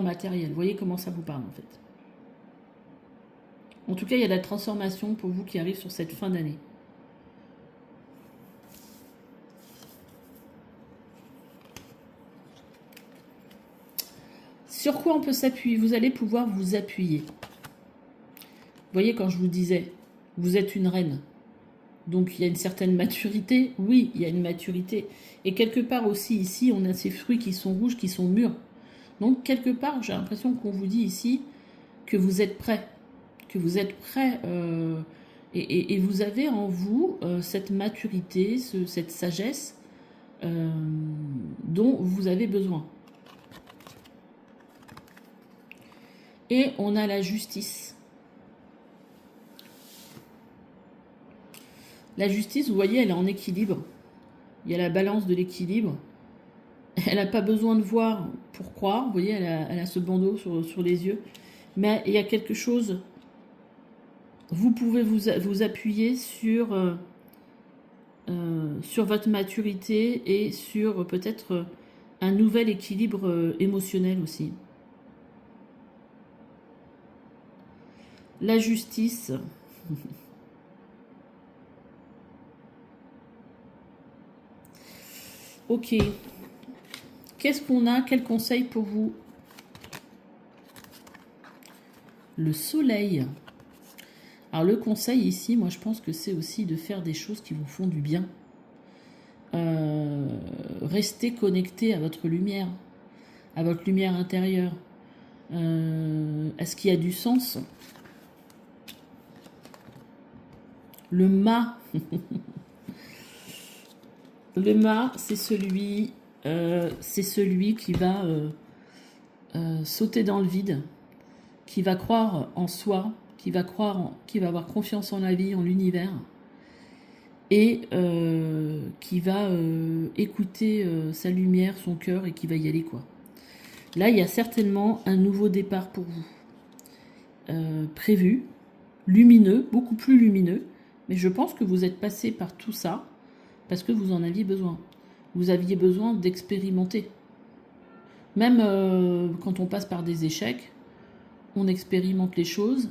matériel. Vous voyez comment ça vous parle en fait. En tout cas, il y a de la transformation pour vous qui arrive sur cette fin d'année. Sur quoi on peut s'appuyer? Vous allez pouvoir vous appuyer. Vous voyez, quand je vous disais, vous êtes une reine. Donc il y a une certaine maturité. Oui, il y a une maturité. Et quelque part aussi ici, on a ces fruits qui sont rouges, qui sont mûrs. Donc quelque part, j'ai l'impression qu'on vous dit ici que vous êtes prêt. Que vous êtes prêt et vous avez en vous cette maturité, cette sagesse dont vous avez besoin. Et on a la justice. La justice, vous voyez, elle est en équilibre. Il y a la balance de l'équilibre. Elle n'a pas besoin de voir pour croire. Vous voyez, elle a ce bandeau sur les yeux. Mais il y a quelque chose. Vous pouvez vous appuyer sur votre maturité et sur peut-être un nouvel équilibre émotionnel aussi. La justice. Ok. Qu'est-ce qu'on a? Quel conseil pour vous? Le soleil. Alors le conseil ici, moi je pense que c'est aussi de faire des choses qui vous font du bien. Restez connecté à votre lumière intérieure. Est-ce qu'il y a du sens? Le mât. Le mât, c'est celui qui va sauter dans le vide, qui va croire en soi, qui va avoir confiance en la vie, en l'univers, et qui va écouter sa lumière, son cœur, et qui va y aller, quoi. Là, il y a certainement un nouveau départ pour vous, prévu, lumineux, beaucoup plus lumineux, mais je pense que vous êtes passé par tout ça parce que vous en aviez besoin. Vous aviez besoin d'expérimenter. Même quand on passe par des échecs, on expérimente les choses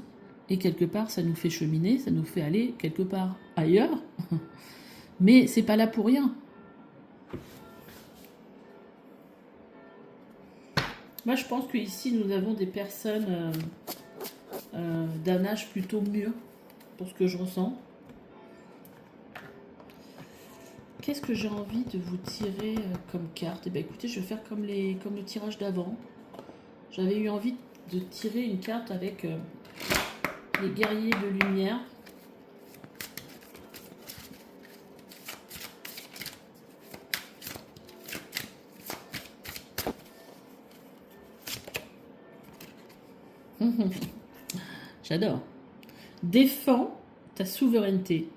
et quelque part ça nous fait cheminer, ça nous fait aller quelque part ailleurs. Mais c'est pas là pour rien. Moi je pense qu'ici nous avons des personnes d'un âge plutôt mûr, pour ce que je ressens. Qu'est-ce que j'ai envie de vous tirer comme carte? Eh bien, écoutez, je vais faire comme le tirage d'avant. J'avais eu envie de tirer une carte avec les guerriers de lumière. J'adore. Défends ta souveraineté.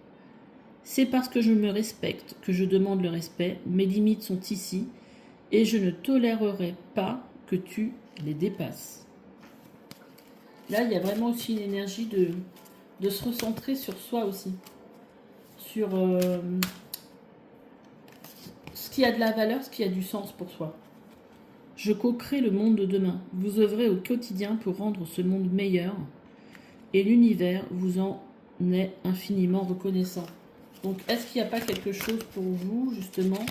C'est parce que je me respecte que je demande le respect. Mes limites sont ici et je ne tolérerai pas que tu les dépasses. Là, il y a vraiment aussi une énergie de se recentrer sur soi aussi. Sur ce qui a de la valeur, ce qui a du sens pour soi. Je co-crée le monde de demain. Vous œuvrez au quotidien pour rendre ce monde meilleur et l'univers vous en est infiniment reconnaissant. Donc, est-ce qu'il n'y a pas quelque chose pour vous, justement,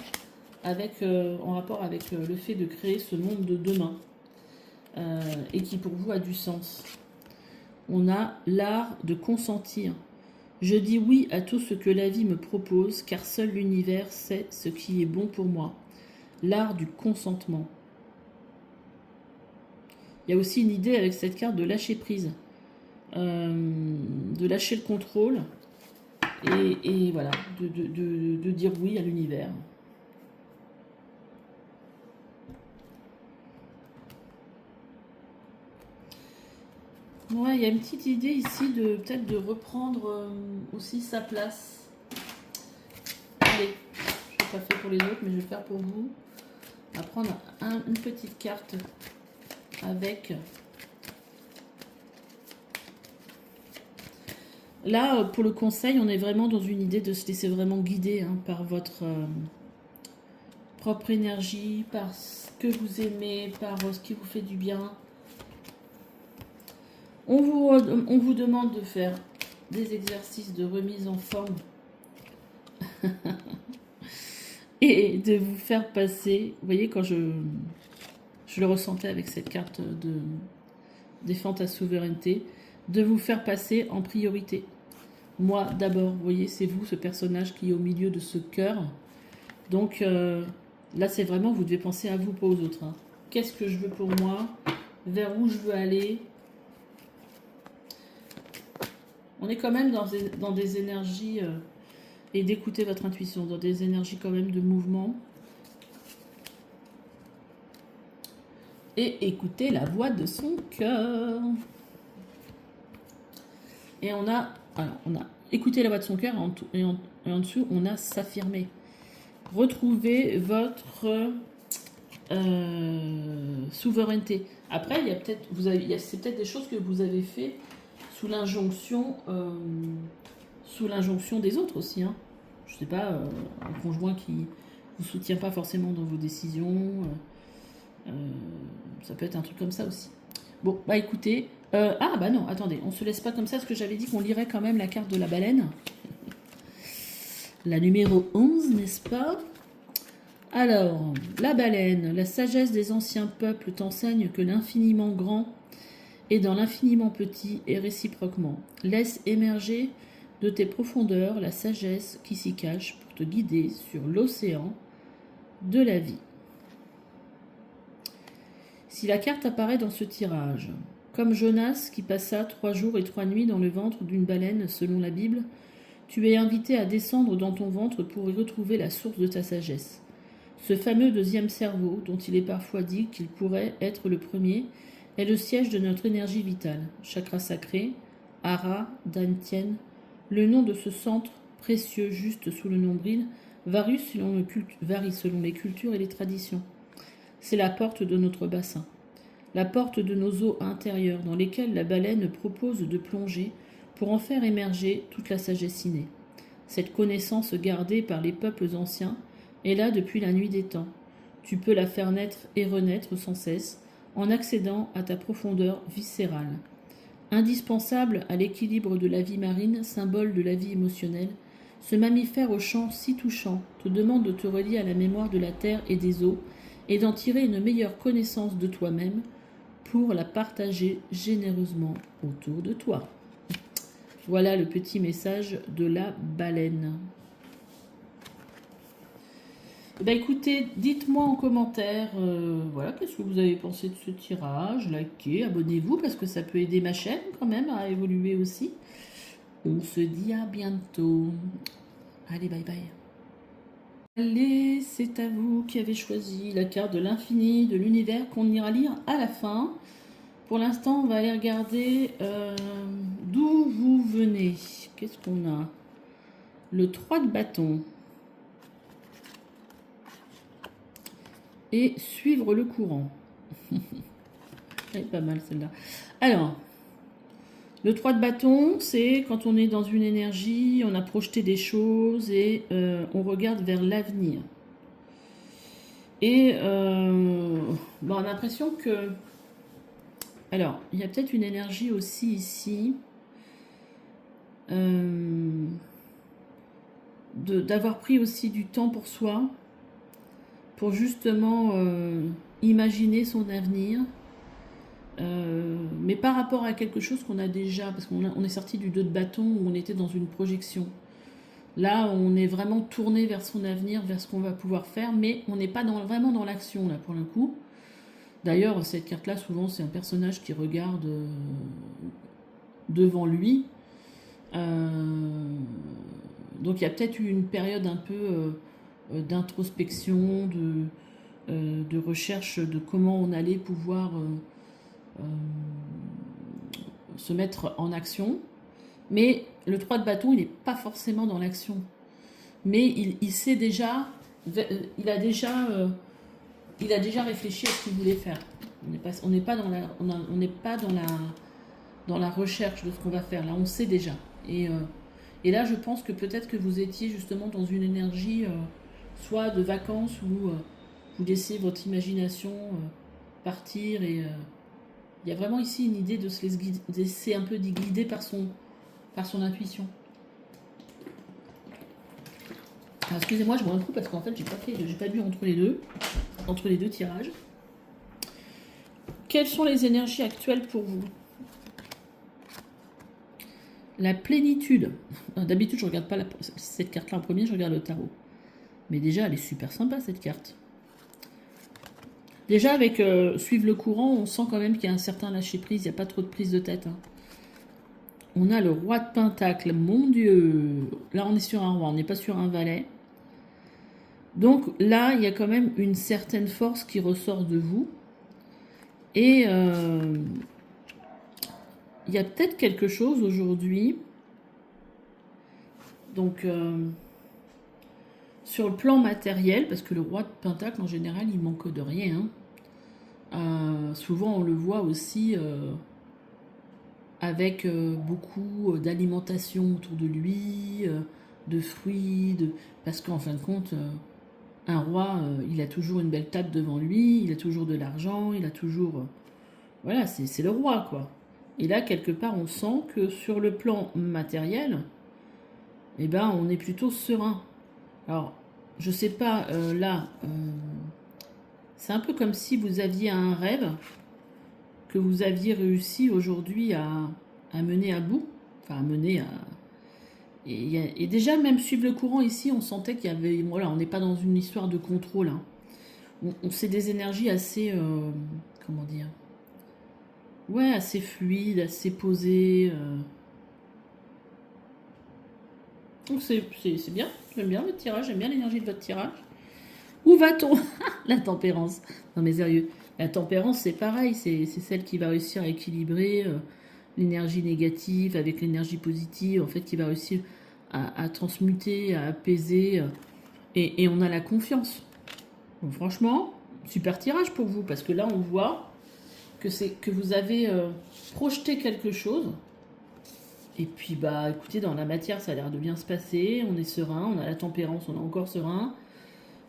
en rapport avec le fait de créer ce monde de demain et qui, pour vous, a du sens? On a l'art de consentir. Je dis oui à tout ce que la vie me propose, car seul l'univers sait ce qui est bon pour moi. L'art du consentement. Il y a aussi une idée avec cette carte de lâcher prise, de lâcher le contrôle. Et voilà, de dire oui à l'univers. Ouais, il y a une petite idée ici de peut-être de reprendre aussi sa place. Allez, pas fait pour les autres, mais je vais le faire pour vous. On va prendre une petite carte avec... Là, pour le conseil, on est vraiment dans une idée de se laisser vraiment guider par votre propre énergie, par ce que vous aimez, par ce qui vous fait du bien. On vous demande de faire des exercices de remise en forme et de vous faire passer, vous voyez, quand je le ressentais avec cette carte de défends ta souveraineté, de vous faire passer en priorité. Moi, d'abord, vous voyez, c'est vous, ce personnage qui est au milieu de ce cœur. Donc, là, c'est vraiment, vous devez penser à vous, pas aux autres. Qu'est-ce que je veux pour moi? Vers où je veux aller? On est quand même dans des énergies, et d'écouter votre intuition, dans des énergies quand même de mouvement. Et écouter la voix de son cœur. Et on a écouté la voix de son cœur et en dessous, on a s'affirmer. Retrouvez votre souveraineté. Après, il y a peut-être, c'est peut-être des choses que vous avez fait sous l'injonction des autres aussi. Je sais pas, un conjoint qui vous soutient pas forcément dans vos décisions. Ça peut être un truc comme ça aussi. Bon, bah écoutez, bah non, attendez, on se laisse pas comme ça, parce que j'avais dit qu'on lirait quand même la carte de la baleine. La numéro 11, n'est-ce pas? Alors, la baleine, la sagesse des anciens peuples t'enseigne que l'infiniment grand est dans l'infiniment petit et réciproquement. Laisse émerger de tes profondeurs la sagesse qui s'y cache pour te guider sur l'océan de la vie. Si la carte apparaît dans ce tirage, comme Jonas qui passa 3 jours et 3 nuits dans le ventre d'une baleine selon la Bible, tu es invité à descendre dans ton ventre pour y retrouver la source de ta sagesse. Ce fameux deuxième cerveau, dont il est parfois dit qu'il pourrait être le premier, est le siège de notre énergie vitale. Chakra sacré, Hara, Dantian, le nom de ce centre précieux juste sous le nombril, varie selon les cultures et les traditions. C'est la porte de notre bassin, la porte de nos eaux intérieures dans lesquelles la baleine propose de plonger pour en faire émerger toute la sagesse innée. Cette connaissance gardée par les peuples anciens est là depuis la nuit des temps. Tu peux la faire naître et renaître sans cesse en accédant à ta profondeur viscérale. Indispensable à l'équilibre de la vie marine, symbole de la vie émotionnelle, ce mammifère au chant si touchant te demande de te relier à la mémoire de la terre et des eaux et d'en tirer une meilleure connaissance de toi-même pour la partager généreusement autour de toi. Voilà le petit message de la baleine. Écoutez, dites-moi en commentaire, voilà, qu'est-ce que vous avez pensé de ce tirage. Likez, abonnez-vous, parce que ça peut aider ma chaîne quand même à évoluer aussi. On se dit à bientôt. Allez, bye bye. Allez, c'est à vous qui avez choisi la carte de l'infini, de l'univers, qu'on ira lire à la fin. Pour l'instant, on va aller regarder d'où vous venez. Qu'est-ce qu'on a? Le 3 de bâton. Et suivre le courant. Elle est pas mal celle-là. Alors, le 3 de bâton, c'est quand on est dans une énergie, on a projeté des choses et on regarde vers l'avenir. Et on a l'impression que... Alors, il y a peut-être une énergie aussi ici d'avoir pris aussi du temps pour soi, pour justement imaginer son avenir, mais par rapport à quelque chose qu'on a déjà, parce qu'on est sorti du 2 de bâton où on était dans une projection. Là, on est vraiment tourné vers son avenir, vers ce qu'on va pouvoir faire, mais on n'est pas vraiment dans l'action, là, pour le coup. D'ailleurs, cette carte-là, souvent, c'est un personnage qui regarde devant lui. Donc, il y a peut-être eu une période un peu d'introspection, de recherche de comment on allait pouvoir se mettre en action. Mais le 3 de bâton, il n'est pas forcément dans l'action. Mais il sait déjà Il a déjà réfléchi à ce qu'il voulait faire. On n'est pas dans la, on n'est pas dans la recherche de ce qu'on va faire. Là, on sait déjà. Et là, je pense que peut-être que vous étiez justement dans une énergie, soit de vacances, où vous laissez votre imagination partir. Et il y a vraiment ici une idée de se laisser un peu guider par son intuition. Alors, excusez-moi, je bois un coup parce qu'en fait, j'ai pas bu entre les deux tirages. Quelles sont les énergies actuelles pour vous? La plénitude. D'habitude, je regarde pas cette carte-là en premier, je regarde le tarot. Mais déjà, elle est super sympa, cette carte. Déjà, avec suivre le courant, on sent quand même qu'il y a un certain lâcher-prise, il n'y a pas trop de prise de tête. Hein. On a le roi de Pentacle, mon Dieu. Là, on est sur un roi, on n'est pas sur un valet. Donc là, il y a quand même une certaine force qui ressort de vous. Et il y a peut-être quelque chose aujourd'hui. Donc, sur le plan matériel, parce que le roi de Pentacle, en général, il manque de rien. Souvent, on le voit aussi avec beaucoup d'alimentation autour de lui, de fruits, parce qu'en fin de compte, un roi, il a toujours une belle table devant lui, il a toujours de l'argent, il a toujours... voilà, c'est le roi, quoi. Et là, quelque part, on sent que sur le plan matériel, eh ben, on est plutôt serein. Alors, je sais pas, là, c'est un peu comme si vous aviez un rêve que vous aviez réussi aujourd'hui à mener à bout. Enfin, à mener à... Et déjà, même suivre le courant ici, on sentait qu'il y avait... Voilà, on n'est pas dans une histoire de contrôle. Hein. C'est des énergies assez... comment dire? Ouais, assez fluides, assez posées. Donc c'est bien. J'aime bien votre tirage, j'aime bien l'énergie de votre tirage. Où va-t-on? La tempérance. Non mais sérieux, la tempérance c'est pareil, c'est celle qui va réussir à équilibrer l'énergie négative avec l'énergie positive, en fait qui va réussir à transmuter, à apaiser, et on a la confiance. Donc franchement, super tirage pour vous, parce que là on voit que vous avez projeté quelque chose, et puis bah écoutez, dans la matière ça a l'air de bien se passer, on est serein, on a la tempérance, on est encore serein.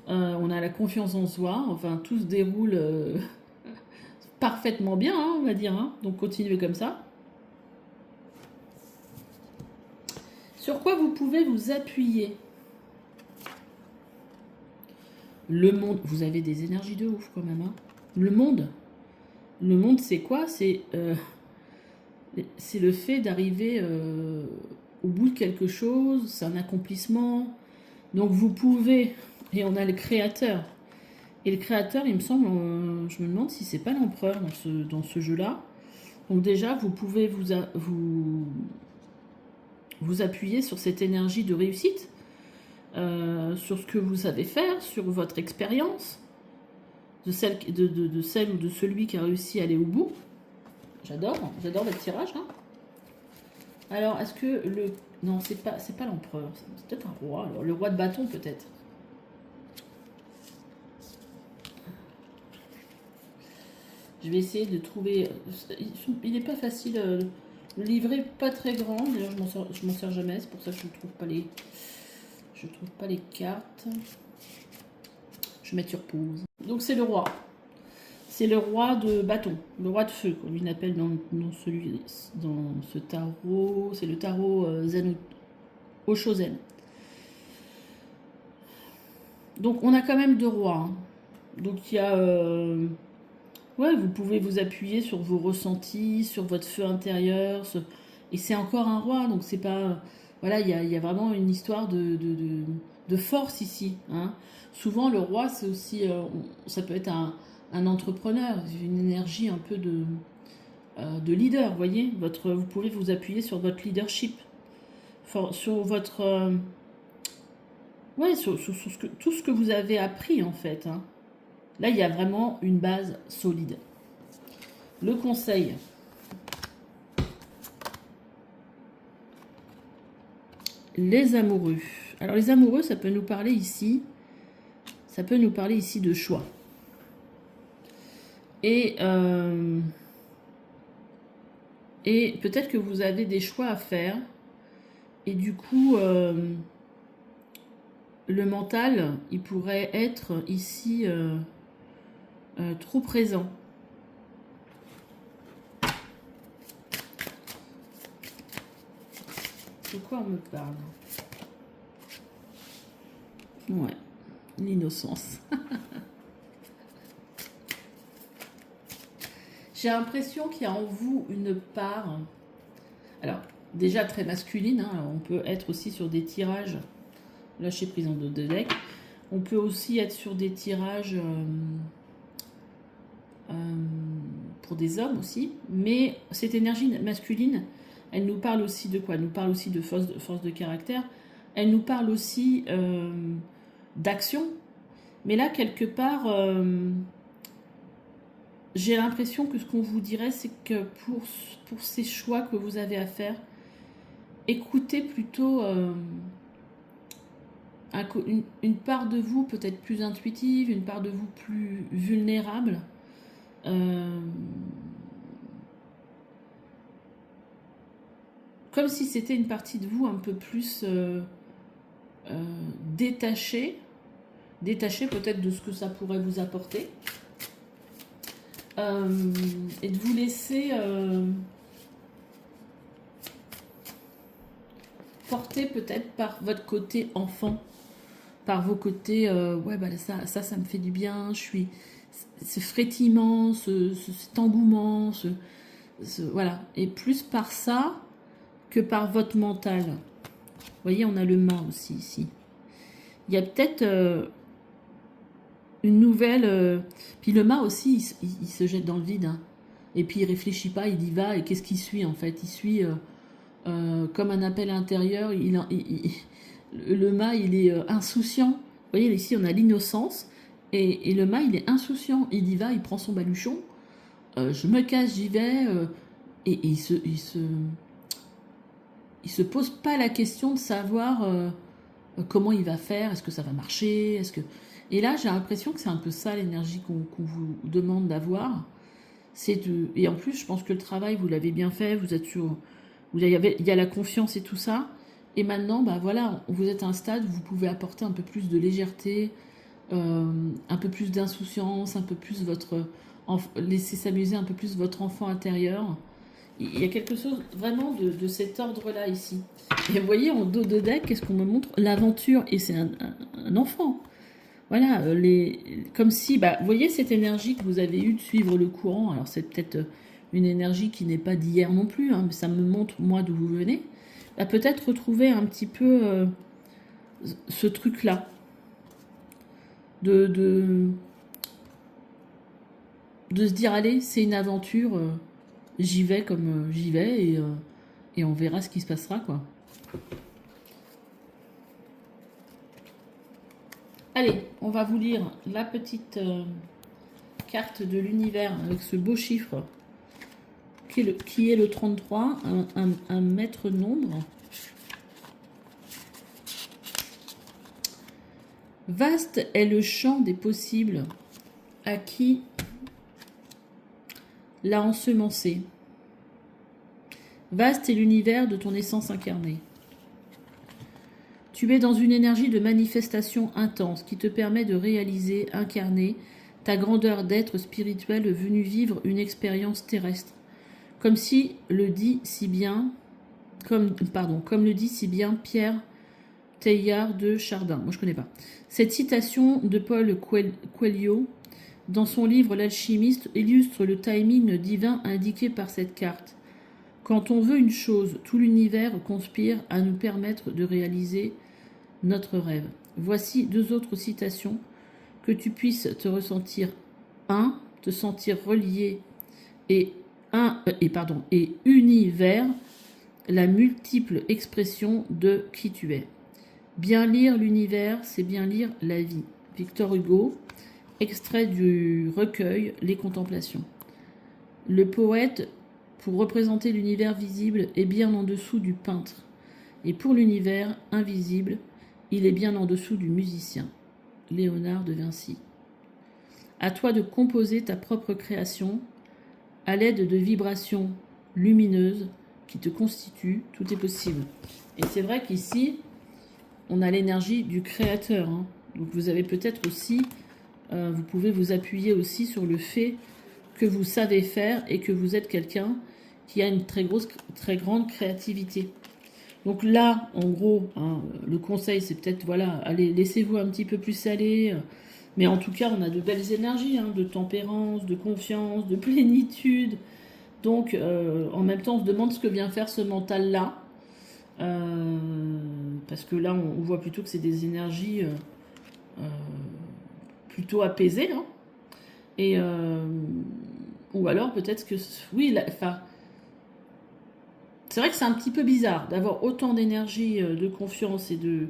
On a la confiance en soi, enfin tout se déroule parfaitement bien, hein, on va dire. Hein. Donc continuez comme ça. Sur quoi vous pouvez vous appuyer? Le monde, vous avez des énergies de ouf quand même. Hein. Le monde c'est quoi? C'est le fait d'arriver au bout de quelque chose, c'est un accomplissement. Donc vous pouvez, et on a le créateur. Et le créateur, il me semble, je me demande si c'est pas l'empereur dans ce jeu-là. Donc déjà, vous pouvez vous appuyer sur cette énergie de réussite, sur ce que vous savez faire, sur votre expérience, de celle ou de celui qui a réussi à aller au bout. J'adore votre tirage. Hein. Alors, est-ce que le... Non, c'est pas l'empereur, c'est peut-être un roi. Alors, le roi de bâton, peut-être. Je vais essayer de trouver... Il n'est pas facile. Le livret n'est pas très grand. D'ailleurs, je m'en sers jamais. C'est pour ça que je ne trouve pas les... Je trouve pas les cartes. Je vais mettre sur pause. Donc, c'est le roi. C'est le roi de bâton. Le roi de feu, comme il l'appelle dans ce tarot. C'est le tarot Oshozen. Donc, on a quand même deux rois. Hein. Donc, il y a... ouais, vous pouvez vous appuyer sur vos ressentis, sur votre feu intérieur. Et c'est encore un roi, donc c'est pas... Voilà, il y a vraiment une histoire de force ici. Hein. Souvent, le roi, c'est aussi... ça peut être un entrepreneur, une énergie un peu de leader, vous voyez. Vous pouvez vous appuyer sur votre leadership, sur votre... ouais, sur tout ce que vous avez appris, en fait. Hein. Là, il y a vraiment une base solide. Le conseil. Les amoureux. Alors, les amoureux, ça peut nous parler ici Ça peut nous parler ici de choix. Et peut-être que vous avez des choix à faire. Et du coup, le mental, il pourrait être ici trop présent. De quoi on me parle? Ouais, l'innocence. J'ai l'impression qu'il y a en vous une part, alors déjà très masculine, hein, on peut être aussi sur des tirages, lâcher prise en dos de deck, on peut aussi être sur des tirages pour des hommes aussi, mais cette énergie masculine, elle nous parle aussi de quoi? Elle nous parle aussi de force de caractère, elle nous parle aussi d'action, mais là quelque part... j'ai l'impression que ce qu'on vous dirait, c'est que pour ces choix que vous avez à faire, écoutez plutôt une part de vous peut-être plus intuitive, une part de vous plus vulnérable. Comme si c'était une partie de vous un peu plus détachée peut-être de ce que ça pourrait vous apporter. Et de vous laisser porter peut-être par votre côté enfant, par vos côtés, ouais, bah ça me fait du bien, je suis ce frétillement, cet engouement, voilà, et plus par ça que par votre mental. Vous voyez, on a le mât aussi ici. Il y a peut-être une nouvelle... Puis le mât aussi, il se jette dans le vide, hein. Et puis il réfléchit pas, il y va, et qu'est-ce qu'il suit en fait? Il suit comme un appel intérieur, le mât il est insouciant. Vous voyez ici on a l'innocence, et le mât il est insouciant, il y va, il prend son baluchon, je me casse, j'y vais, et il se pose pas la question de savoir comment il va faire, est-ce que ça va marcher, est-ce que... Et là j'ai l'impression que c'est un peu ça l'énergie qu'on vous demande d'avoir. Et en plus, je pense que le travail, vous l'avez bien fait, vous êtes sur... il y a la confiance et tout ça. Et maintenant, bah voilà, vous êtes à un stade où vous pouvez apporter un peu plus de légèreté, un peu plus d'insouciance, un peu plus laisser s'amuser un peu plus votre enfant intérieur. Il y a quelque chose vraiment de cet ordre-là ici. Et vous voyez, en dos de deck, qu'est-ce qu'on me montre? L'aventure. Et c'est un enfant. Voilà, comme si, bah, vous voyez cette énergie que vous avez eue de suivre le courant. Alors c'est peut-être une énergie qui n'est pas d'hier non plus, hein, mais ça me montre moi d'où vous venez. Bah, peut-être retrouver un petit peu ce truc-là. De se dire, allez, c'est une aventure, j'y vais comme j'y vais, et on verra ce qui se passera, quoi. Allez, on va vous lire la petite carte de l'univers avec ce beau chiffre qui est le 33, un maître nombre. Vaste est le champ des possibles à qui l'a ensemencé. Vaste est l'univers de ton essence incarnée. Tu es dans une énergie de manifestation intense qui te permet de réaliser, incarner ta grandeur d'être spirituel venu vivre une expérience terrestre. Comme le dit si bien Pierre Teilhard de Chardin. Moi, je connais pas. Cette citation de Paul Coelho, dans son livre L'Alchimiste, illustre le timing divin indiqué par cette carte. Quand on veut une chose, tout l'univers conspire à nous permettre de réaliser notre rêve. Voici deux autres citations que tu puisses te ressentir te sentir relié et univers, la multiple expression de qui tu es. Bien lire l'univers, c'est bien lire la vie. Victor Hugo, extrait du recueil Les Contemplations. Le poète, pour représenter l'univers visible, est bien en dessous du peintre. Et pour l'univers invisible, il est bien en dessous du musicien. Léonard de Vinci. À toi de composer ta propre création à l'aide de vibrations lumineuses qui te constituent. Tout est possible. Et c'est vrai qu'ici, on a l'énergie du créateur. Hein. Donc vous avez peut-être aussi, vous pouvez vous appuyer aussi sur le fait que vous savez faire et que vous êtes quelqu'un qui a une très grande créativité. Donc là, en gros, hein, le conseil, c'est peut-être, voilà, allez, laissez-vous un petit peu plus aller. Mais en tout cas, on a de belles énergies, hein, de tempérance, de confiance, de plénitude. Donc, en même temps, on se demande ce que vient faire ce mental-là. Parce que là, on voit plutôt que c'est des énergies plutôt apaisées. Hein. Et, ou alors, peut-être que... Oui, enfin... C'est vrai que c'est un petit peu bizarre d'avoir autant d'énergie, de confiance et de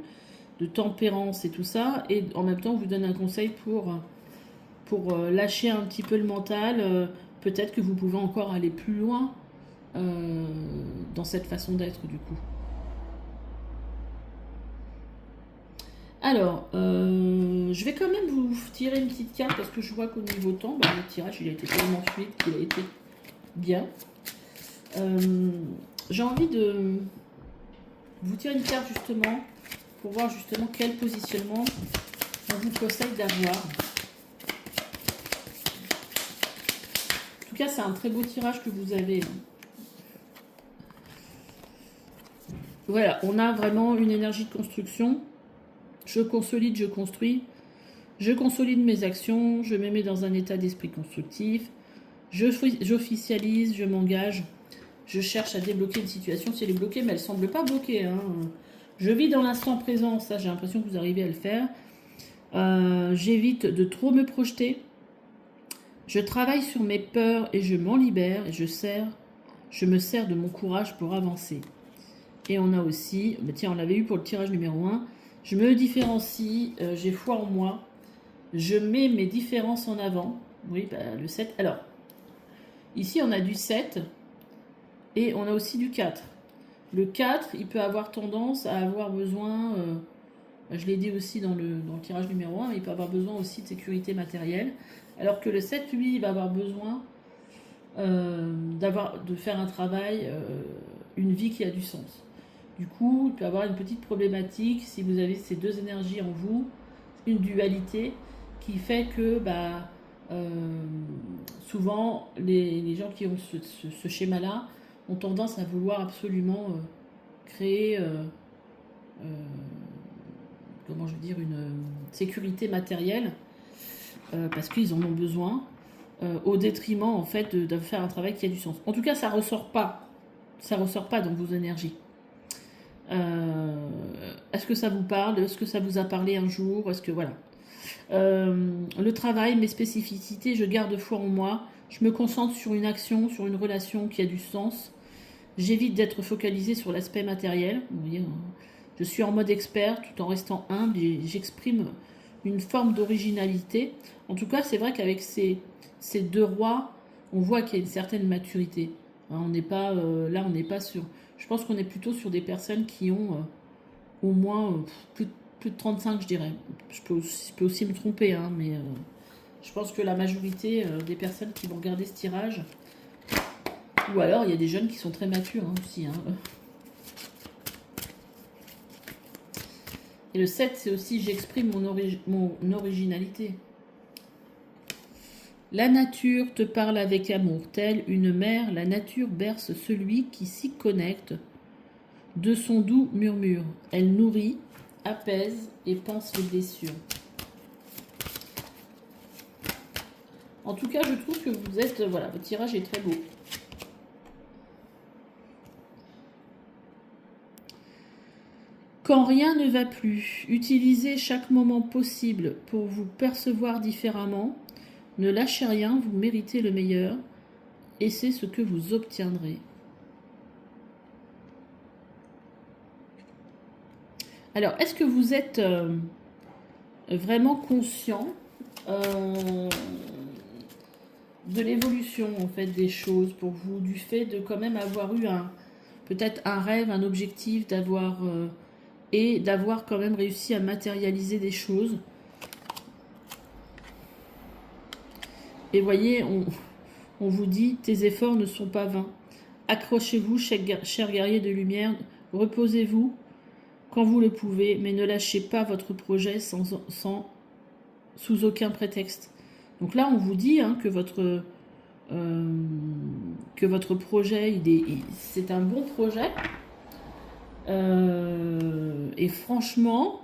tempérance et tout ça, et en même temps on vous donne un conseil pour lâcher un petit peu le mental. Peut-être que vous pouvez encore aller plus loin dans cette façon d'être du coup. Alors, je vais quand même vous tirer une petite carte parce que je vois qu'au niveau temps, le tirage il a été tellement fluide qu'il a été bien. J'ai envie de vous tirer une carte justement pour voir justement quel positionnement on vous conseille d'avoir. En tout cas, c'est un très beau tirage que vous avez. Voilà, on a vraiment une énergie de construction. Je consolide, je construis. Je consolide mes actions, je me mets dans un état d'esprit constructif. J'officialise, je m'engage. Je cherche à débloquer une situation si elle est bloquée, mais elle ne semble pas bloquée. Hein. Je vis dans l'instant présent, ça j'ai l'impression que vous arrivez à le faire. J'évite de trop me projeter. Je travaille sur mes peurs et je m'en libère et je me sers de mon courage pour avancer. Et on a aussi, tiens, on l'avait eu pour le tirage numéro 1, je me différencie, j'ai foi en moi, je mets mes différences en avant. Oui, le 7. Alors, ici on a du 7. Et on a aussi du 4. Le 4, il peut avoir tendance à avoir besoin, je l'ai dit aussi dans le tirage numéro 1, il peut avoir besoin aussi de sécurité matérielle. Alors que le 7, lui, il va avoir besoin de faire un travail, une vie qui a du sens. Du coup, il peut avoir une petite problématique si vous avez ces deux énergies en vous, une dualité qui fait que souvent les gens qui ont ce schéma-là ont tendance à vouloir absolument créer, comment je veux dire, une sécurité matérielle parce qu'ils en ont besoin, au détriment en fait de faire un travail qui a du sens. En tout cas, ça ressort pas dans vos énergies. Est-ce que ça vous parle? Est-ce que ça vous a parlé un jour? Est-ce que voilà. Le travail, mes spécificités, je garde foi en moi. Je me concentre sur une action, sur une relation qui a du sens. J'évite d'être focalisé sur l'aspect matériel. Vous voyez, je suis en mode expert tout en restant humble et j'exprime une forme d'originalité. En tout cas, c'est vrai qu'avec ces deux rois, on voit qu'il y a une certaine maturité. Hein, on n'est pas là, on n'est pas sur. Je pense qu'on est plutôt sur des personnes qui ont au moins plus de 35, je dirais. Je peux aussi me tromper, hein, mais je pense que la majorité des personnes qui vont regarder ce tirage. Ou alors, il y a des jeunes qui sont très matures aussi. Hein. Et le 7, c'est aussi j'exprime mon originalité. La nature te parle avec amour. Telle une mère, la nature berce celui qui s'y connecte. De son doux murmure, elle nourrit, apaise et pense les blessures. En tout cas, je trouve que vous êtes... Voilà, votre tirage est très beau. Quand rien ne va plus, utilisez chaque moment possible pour vous percevoir différemment. Ne lâchez rien, vous méritez le meilleur et c'est ce que vous obtiendrez. Alors, est-ce que vous êtes vraiment conscient de l'évolution en fait des choses pour vous, du fait de quand même avoir eu peut-être un rêve, un objectif, d'avoir quand même réussi à matérialiser des choses. Et voyez, on vous dit, tes efforts ne sont pas vains. Accrochez-vous, cher guerrier de lumière, reposez-vous quand vous le pouvez, mais ne lâchez pas votre projet sous aucun prétexte. Donc là, on vous dit hein, que votre projet, c'est un bon projet. Et franchement,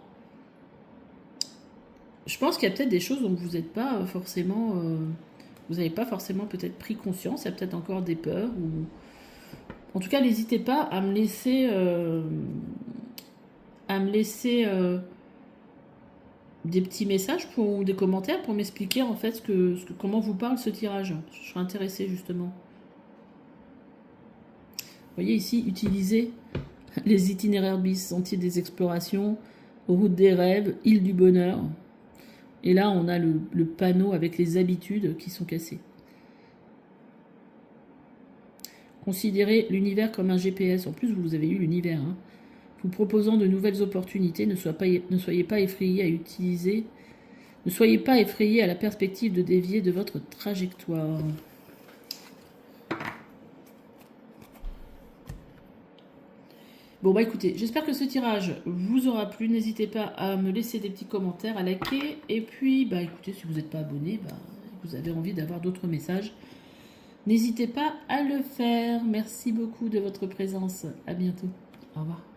je pense qu'il y a peut-être des choses dont vous n'êtes pas forcément... vous n'avez pas forcément peut-être pris conscience. Il y a peut-être encore des peurs. En tout cas, n'hésitez pas à me laisser... des petits messages ou des commentaires pour m'expliquer en fait comment vous parle ce tirage. Je serais intéressée justement. Vous voyez ici, utiliser les itinéraires bis, sentiers des explorations, route des rêves, île du bonheur. Et là, on a le panneau avec les habitudes qui sont cassées. Considérez l'univers comme un GPS. En plus, vous avez eu l'univers. Hein. Vous proposant de nouvelles opportunités, ne soyez pas effrayés à utiliser. Ne soyez pas effrayés à la perspective de dévier de votre trajectoire. Bon bah écoutez, j'espère que ce tirage vous aura plu. N'hésitez pas à me laisser des petits commentaires, à liker. Et puis bah écoutez, si vous n'êtes pas abonné, bah, vous avez envie d'avoir d'autres messages, n'hésitez pas à le faire. Merci beaucoup de votre présence. À bientôt. Au revoir.